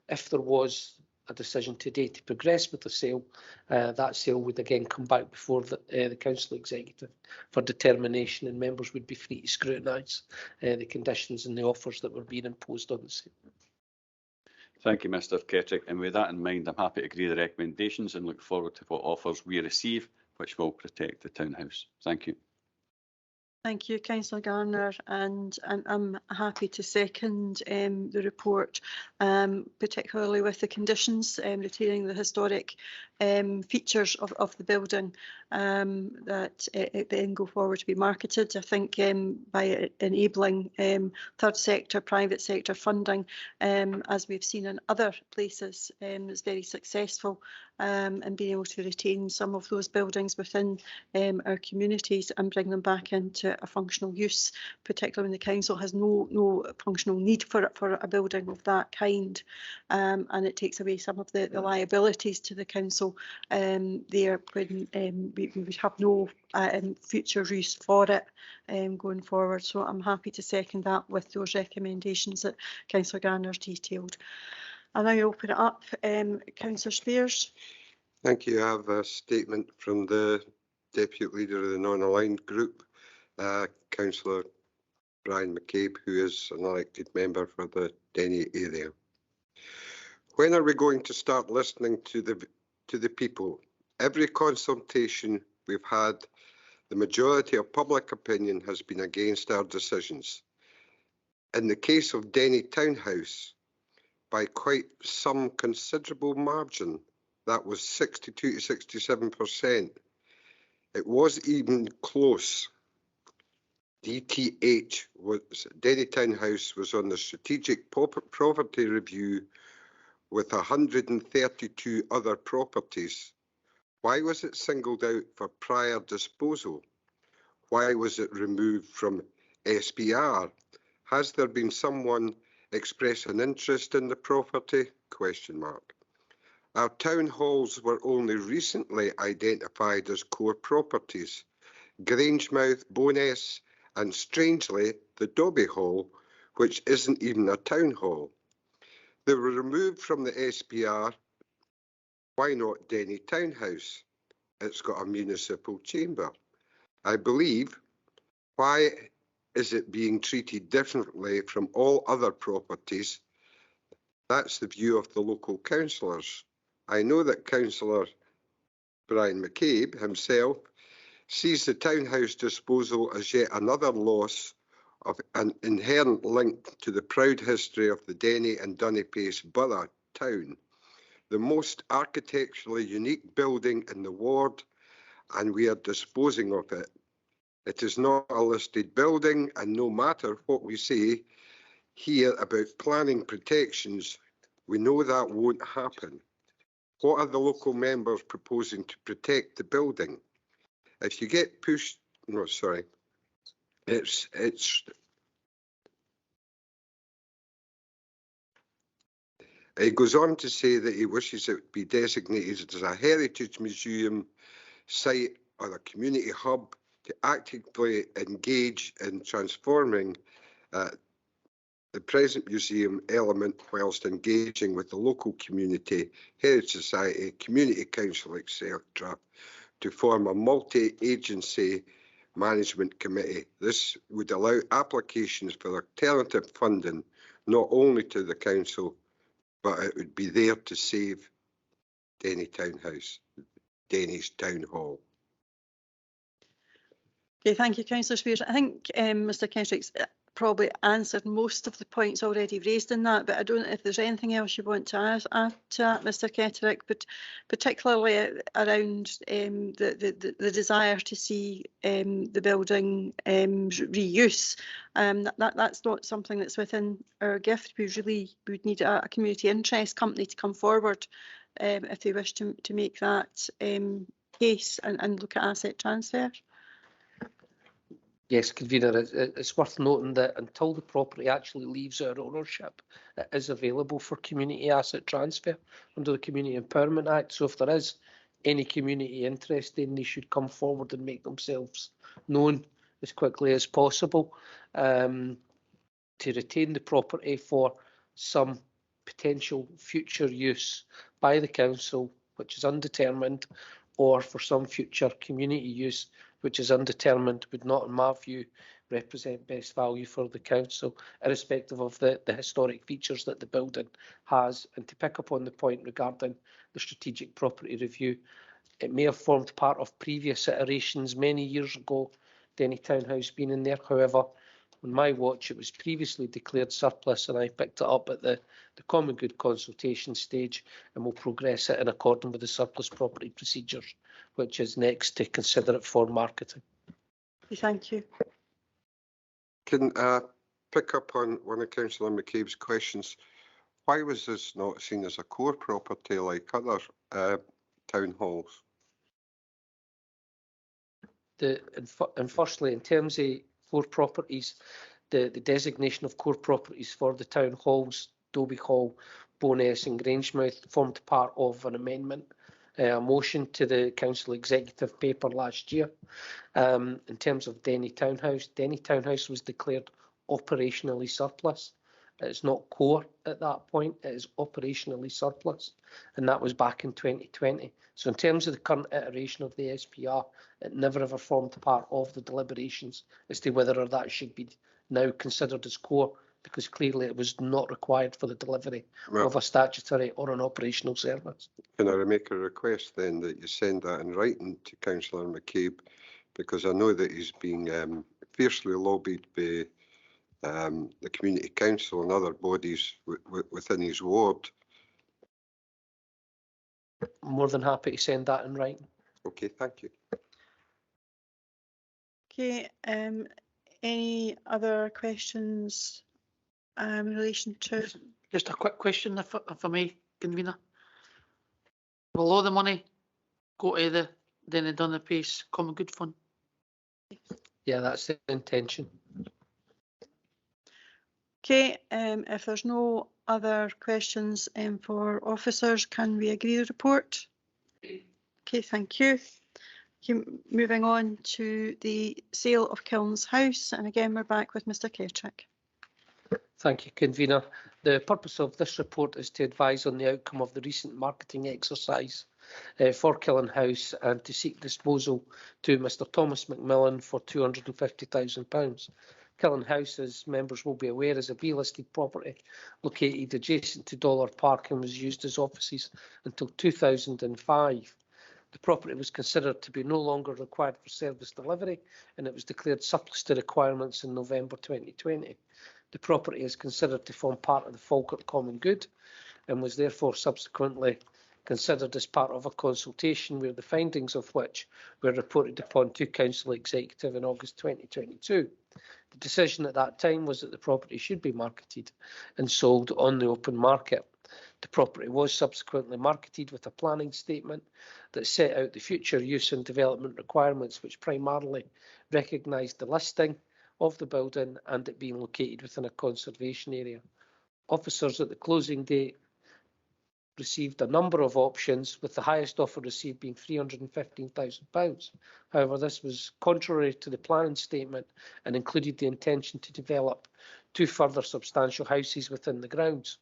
if there was a decision today to progress with the sale, that sale would again come back before the council executive for determination, and members would be free to scrutinise the conditions and the offers that were being imposed on the sale. Thank you, Mr Kettrick. And with that in mind, I'm happy to agree the recommendations and look forward to what offers we receive, which will protect the townhouse. Thank you. Thank you, Councillor Garner, and I'm happy to second the report, particularly with the conditions retaining the historic features of the building that it then go forward to be marketed. I think by enabling third sector, private sector funding, as we've seen in other places, is very successful in being able to retain some of those buildings within our communities and bring them back into a functional use, particularly when the council has no functional need for a building of that kind, and it takes away some of the liabilities to the council council there when we would have no future use for it going forward. So I'm happy to second that with those recommendations that Councillor Garner's detailed. I'll now open it up. Councillor Spears. Thank you. I have a statement from the Deputy Leader of the Non-Aligned Group, Councillor Brian McCabe, who is an elected member for the Denny area. When are we going to start listening to the people? Every consultation we've had, the majority of public opinion has been against our decisions. In the case of Denny Townhouse, by quite some considerable margin, that was 62 to 67%. It was even close. DTH was Denny Townhouse was on the strategic property review with 132 other properties. Why was it singled out for prior disposal? Why was it removed from SPR? Has there been someone express an interest in the property? Question mark. Our town halls were only recently identified as core properties. Grangemouth, Bowness, and strangely, the Dobby Hall, which isn't even a town hall. They were removed from the SPR. Why not Denny Townhouse? It's got a municipal chamber. I believe, why is it being treated differently from all other properties? That's the view of the local councillors. I know that Councillor Brian McCabe himself sees the townhouse disposal as yet another loss of an inherent link to the proud history of the Denny and Dunnipace Borough town, the most architecturally unique building in the ward, and we are disposing of it. It is not a listed building, and no matter what we say here about planning protections, we know that won't happen. What are the local members proposing to protect the building? If you get pushed, no, sorry, it goes on to say that he wishes it be designated as a heritage museum site or a community hub to actively engage in transforming the present museum element whilst engaging with the local community, Heritage Society, Community Council, etc., to form a multi-agency management committee. This would allow applications for alternative funding, not only to the council, but it would be there to save Denny Townhouse, Denny's Town Hall. Okay, thank you, Councillor Spears. I think Mr Kenrick's probably answered most of the points already raised in that, but I don't know if there's anything else you want to add to that, Mr Kenrick, but particularly around the desire to see the building reuse. That's not something that's within our gift. We would need a community interest company to come forward if they wish to make that case and look at asset transfer. Yes, convener, it's worth noting that until the property actually leaves our ownership, it is available for community asset transfer under the Community Empowerment Act. So if there is any community interest, then they should come forward and make themselves known as quickly as possible to retain the property for some potential future use by the council, which is undetermined, or for some future community use, which is undetermined, would not, in my view, represent best value for the council, irrespective of the historic features that the building has. And to pick up on the point regarding the strategic property review, it may have formed part of previous iterations many years ago, Denny Townhouse being in there. However, on my watch, it was previously declared surplus, and I picked it up at the common good consultation stage, and will progress it in accordance with the surplus property procedures, which is next to consider it for marketing. Thank you. Can I pick up on one of Councillor McCabe's questions? Why was this not seen as a core property like other town halls? And firstly, in terms of core properties, the designation of core properties for the town halls, Dobie Hall, Bowness and Grangemouth, formed part of an amendment a motion to the council executive paper last year. In terms of Denny Townhouse was declared operationally surplus. It's not core at that point, it is operationally surplus, and that was back in 2020. So in terms of the current iteration of the SPR, it never ever formed part of the deliberations as to whether or that should be now considered as core, because clearly it was not required for the delivery of a statutory or an operational service. Can I make a request then that you send that in writing to Councillor McCabe, because I know that he's been fiercely lobbied by the Community Council and other bodies within his ward. More than happy to send that in writing. Okay, thank you. Okay, any other questions in relation to? Just a quick question, if I may, convener. Will all the money go to the Denny Dunne Pace Common Good Fund? Yeah, that's the intention. Okay, if there's no other questions for officers, can we agree the report? Okay, thank you. Okay, moving on to the sale of Kilns House, and again we're back with Mr. Kerchick. Thank you, convener. The purpose of this report is to advise on the outcome of the recent marketing exercise for Kiln House and to seek disposal to Mr. Thomas McMillan for £250,000. Kiln House, as members will be aware, is a B-listed property located adjacent to Dollar Park and was used as offices until 2005. The property was considered to be no longer required for service delivery, and it was declared surplus to requirements in November 2020. The property is considered to form part of the Falkirk Common Good and was therefore subsequently considered as part of a consultation where the findings of which were reported upon to Council Executive in August 2022. The decision at that time was that the property should be marketed and sold on the open market. The property was subsequently marketed with a planning statement that set out the future use and development requirements, which primarily recognised the listing of the building and it being located within a conservation area. Officers at the closing date received a number of options, with the highest offer received being £315,000. However, this was contrary to the planning statement and included the intention to develop 2 further substantial houses within the grounds.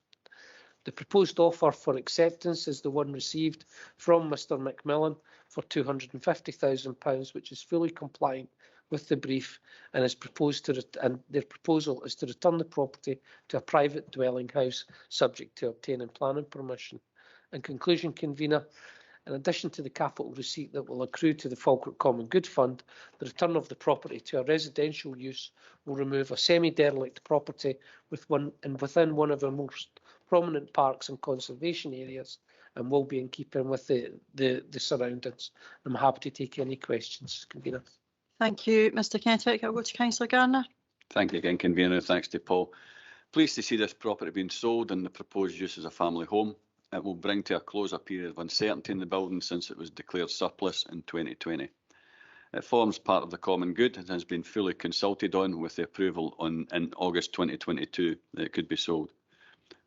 The proposed offer for acceptance is the one received from Mr. McMillan for £250,000, which is fully compliant with the brief and is proposed to and their proposal is to return the property to a private dwelling house subject to obtaining planning permission. In conclusion, convener, in addition to the capital receipt that will accrue to the Falkirk Common Good Fund, the return of the property to a residential use will remove a semi-derelict property within one of our most prominent parks and conservation areas and will be in keeping with the surroundings. I'm happy to take any questions, convener. Thank you, Mr. Kerchick. I'll go to Councillor Garner. Thank you again, convener. Thanks to Paul. Pleased to see this property being sold and the proposed use as a family home. It will bring to a close a period of uncertainty in the building since it was declared surplus in 2020. It forms part of the common good and has been fully consulted on with the approval in August 2022 that it could be sold.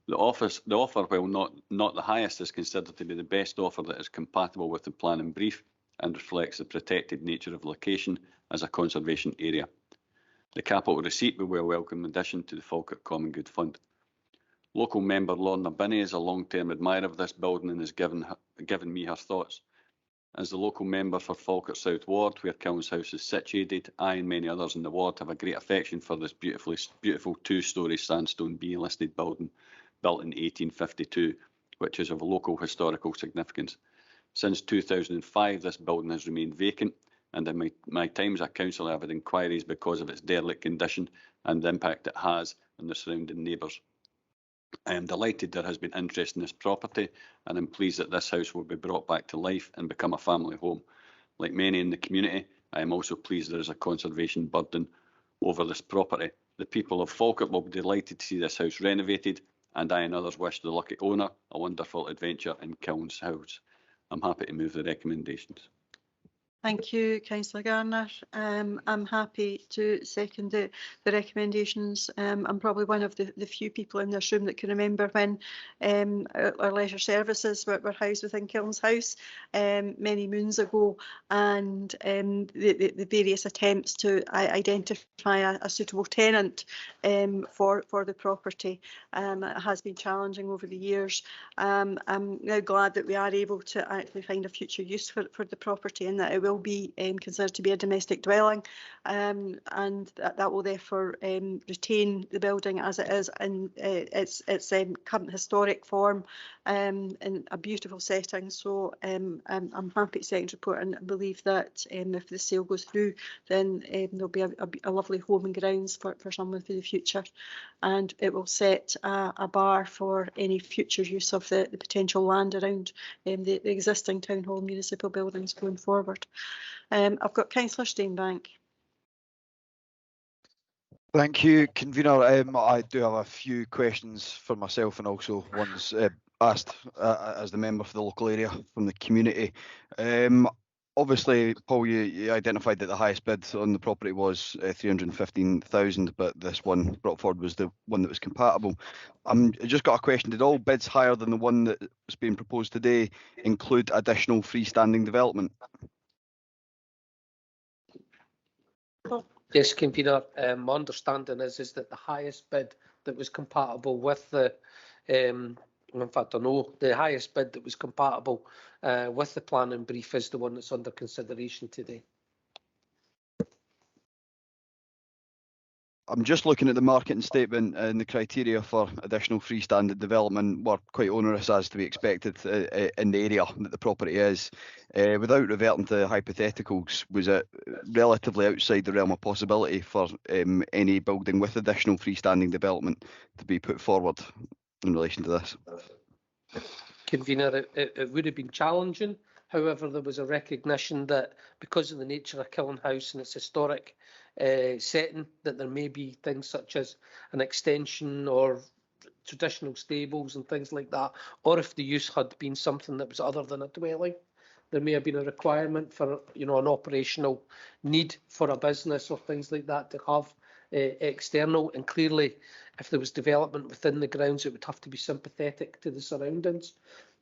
The offer, while not the highest, is considered to be the best offer that is compatible with the planning brief and reflects the protected nature of the location as a conservation area. The capital receipt will be a welcome addition to the Falkirk Common Good Fund. Local member Lorna Binney is a long-term admirer of this building and has given me her thoughts. As the local member for Falkirk South Ward, where Kilns House is situated, I and many others in the ward have a great affection for this beautiful 2-storey sandstone B-listed building built in 1852, which is of local historical significance. Since 2005, this building has remained vacant, and in my time as a councillor, I've had inquiries because of its derelict condition and the impact it has on the surrounding neighbours. I am delighted there has been interest in this property, and I'm pleased that this house will be brought back to life and become a family home. Like many in the community, I am also pleased there is a conservation burden over this property. The people of Falkirk will be delighted to see this house renovated, and I and others wish the lucky owner a wonderful adventure in Kilns House. I'm happy to move the recommendations. Thank you, Councillor Garner. I'm happy to second the recommendations. I'm probably one of the few people in this room that can remember when our leisure services were housed within Kilns House many moons ago, and the various attempts to identify a suitable tenant for the property. It has been challenging over the years. I'm now glad that we are able to actually find a future use for the property, and that it will be considered to be a domestic dwelling, and that will therefore retain the building as it is in its current historic form, in a beautiful setting. So I'm happy to second report, and believe that if the sale goes through, then there'll be a lovely home and grounds for someone for the future, and it will set a bar for any future use of the potential land around the existing town hall municipal buildings going forward. I've got Councillor Steenbank. Thank you, Convener. I do have a few questions for myself, and also ones asked as the member for the local area from the community. Obviously, Paul, you identified that the highest bid on the property was 315,000, but this one brought forward was the one that was compatible. I just got a question. Did all bids higher than the one that was being proposed today include additional freestanding development? Yes, Convener. My understanding is that the highest bid that was compatible with the, in fact, I know the highest bid that was compatible with the planning brief is the one that's under consideration today. I'm just looking at the marketing statement, and the criteria for additional freestanding development were quite onerous, as to be expected in the area that the property is. Without reverting to hypotheticals, was it relatively outside the realm of possibility for any building with additional freestanding development to be put forward in relation to this? Convener, it would have been challenging. However, there was a recognition that because of the nature of Kiln House and its historic setting, that there may be things such as an extension or traditional stables and things like that, or if the use had been something that was other than a dwelling, there may have been a requirement for, you know, an operational need for a business or things like that to have external. And clearly, if there was development within the grounds, it would have to be sympathetic to the surroundings.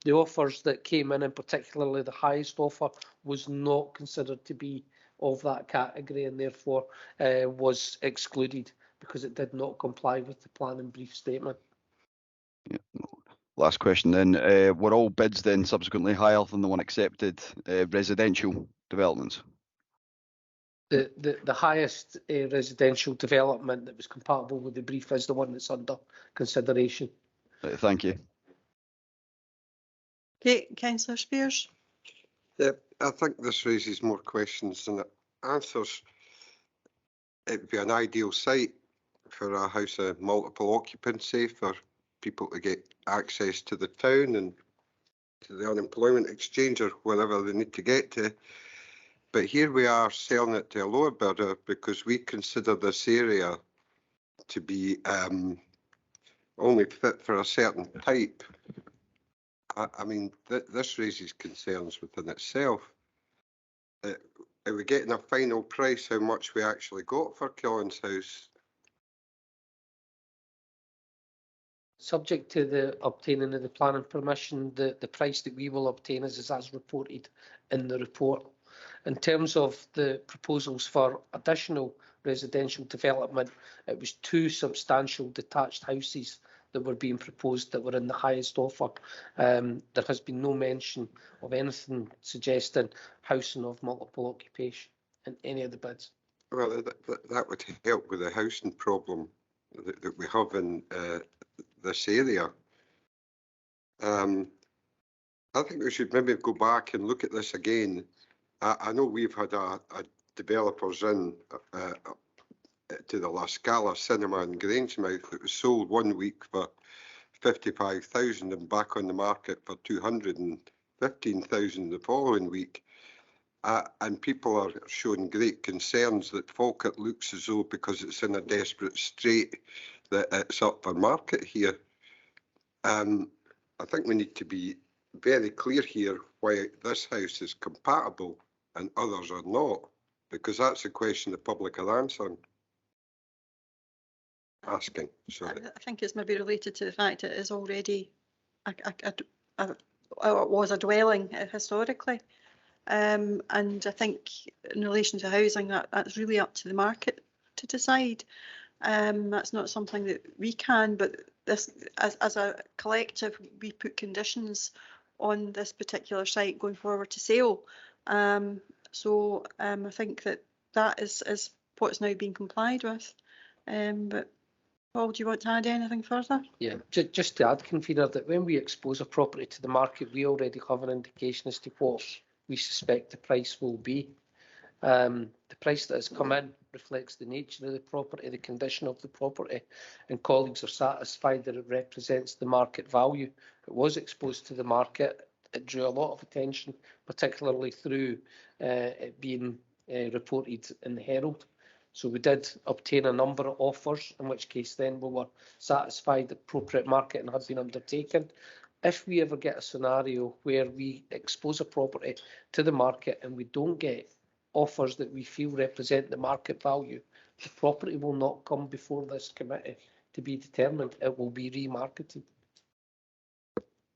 The offers that came in, and particularly the highest offer, was not considered to be of that category, and therefore was excluded because it did not comply with the planning brief statement. Yeah. Last question then. Were all bids then subsequently higher than the one accepted residential developments? The highest residential development that was compatible with the brief is the one that's under consideration. Thank you. Okay, Councillor Spears. Yeah, I think this raises more questions than it answers. It would be an ideal site for a house of multiple occupancy, for people to get access to the town and to the unemployment exchange or wherever they need to get to. But here we are selling it to a lower bidder because we consider this area to be only fit for a certain type. I mean, this raises concerns within itself. Are we getting a final price, how much we actually got for Kilns House? Subject to the obtaining of the planning permission, the price that we will obtain is as reported in the report. In terms of the proposals for additional residential development, it was 2 substantial detached houses that were being proposed that were in the highest offer. There has been no mention of anything suggesting housing of multiple occupation in any of the bids. Well, that would help with the housing problem that we have in this area. I think we should maybe go back and look at this again. I know we've had a developers in to the La Scala cinema in Grangemouth that was sold 1 week for 55,000 and back on the market for 215,000 the following week. And people are showing great concerns that Falkirk looks as though, because it's in a desperate strait, that it's up for market here. I think we need to be very clear here why this house is compatible and others are not? Because that's a question the public are answering. Asking, sorry. I think it's maybe related to the fact it is already or it was a dwelling historically. And I think in relation to housing, that's really up to the market to decide. That's not something that we can, but this, as a collective, we put conditions on this particular site going forward to sale. So I think that is what's now being complied with. But Paul, do you want to add anything further? Yeah, just to add, convener, that when we expose a property to the market, we already have an indication as to what we suspect the price will be. The price that has come in reflects the nature of the property, the condition of the property, and colleagues are satisfied that it represents the market value. It was exposed to the market. It drew a lot of attention, particularly through it being reported in the Herald. So we did obtain a number of offers, in which case then we were satisfied that appropriate marketing had been undertaken. If we ever get a scenario where we expose a property to the market and we don't get offers that we feel represent the market value, the property will not come before this committee to be determined. It will be remarketed.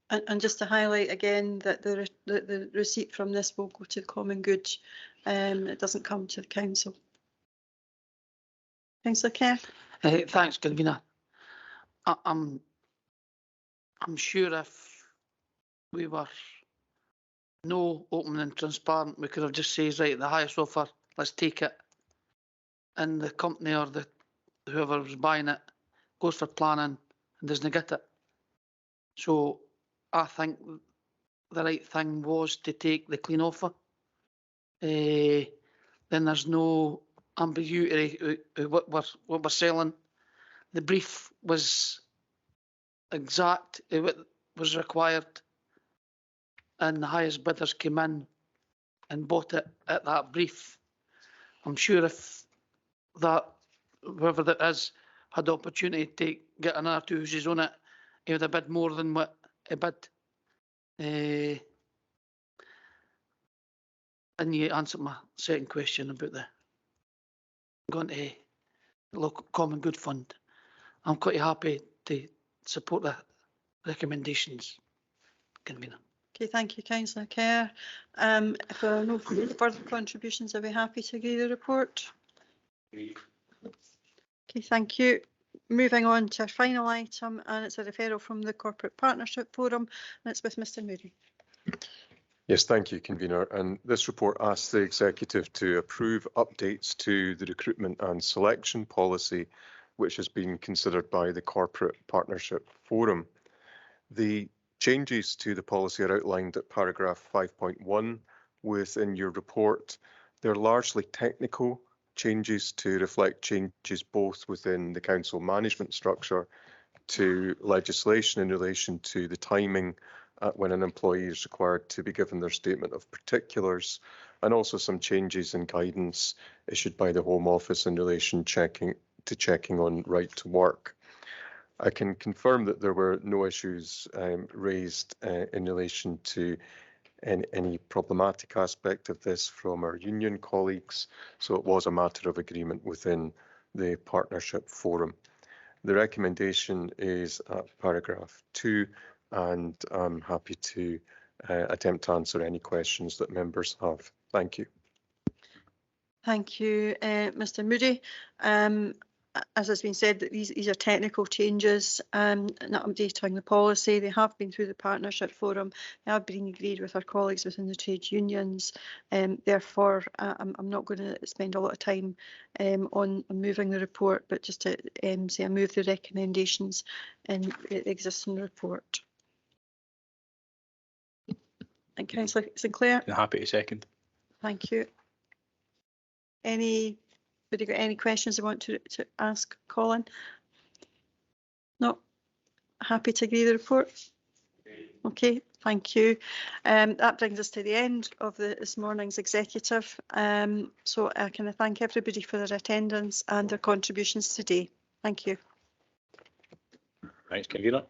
And just to highlight again that the receipt from this will go to the common good. It doesn't come to the council. Councillor Kerr. Thanks, convener. I'm sure if we were no open and transparent, we could have just said, right, the highest offer, let's take it. And the company or whoever was buying it goes for planning and doesn't get it. So I think the right thing was to take the clean offer. Then there's no ambiguity what we're selling. The brief was exact, it was required, and the highest bidders came in and bought it at that brief. I'm sure if that, whoever that is, had the opportunity to get another 2 houses on it, he would have bid more than what he bid. And you answered my second question about going to the local common good fund. I'm quite happy to support the recommendations, convener. Okay, thank you, Councillor Kerr. If there are no further contributions, are we happy to agree the report? Okay, thank you. Moving on to our final item, and it's a referral from the Corporate Partnership Forum, and it's with Mr. Moody. Yes, thank you, convener. And this report asks the executive to approve updates to the recruitment and selection policy, which has been considered by the Corporate Partnership Forum. The changes to the policy are outlined at paragraph 5.1 within your report. They're largely technical changes to reflect changes both within the council management structure to legislation in relation to the timing when an employee is required to be given their statement of particulars, and also some changes in guidance issued by the Home Office in relation to checking on right to work. I can confirm that there were no issues raised in relation to any problematic aspect of this from our union colleagues, so it was a matter of agreement within the Partnership Forum. The recommendation is at paragraph 2, and I'm happy to attempt to answer any questions that members have. Thank you. Thank you, Mr. Moody. As has been said, that these are technical changes, not updating the policy. They have been through the Partnership Forum. They have been agreed with our colleagues within the trade unions. Therefore, I'm not going to spend a lot of time on moving the report, but just to say I move the recommendations in the existing report. And Councillor Sinclair. I'm happy to second. Thank you. Anybody got any questions they want to ask Colin? No. Happy to agree the report? Okay, thank you. That brings us to the end of this morning's executive. So I can thank everybody for their attendance and their contributions today. Thank you. Thanks, convener.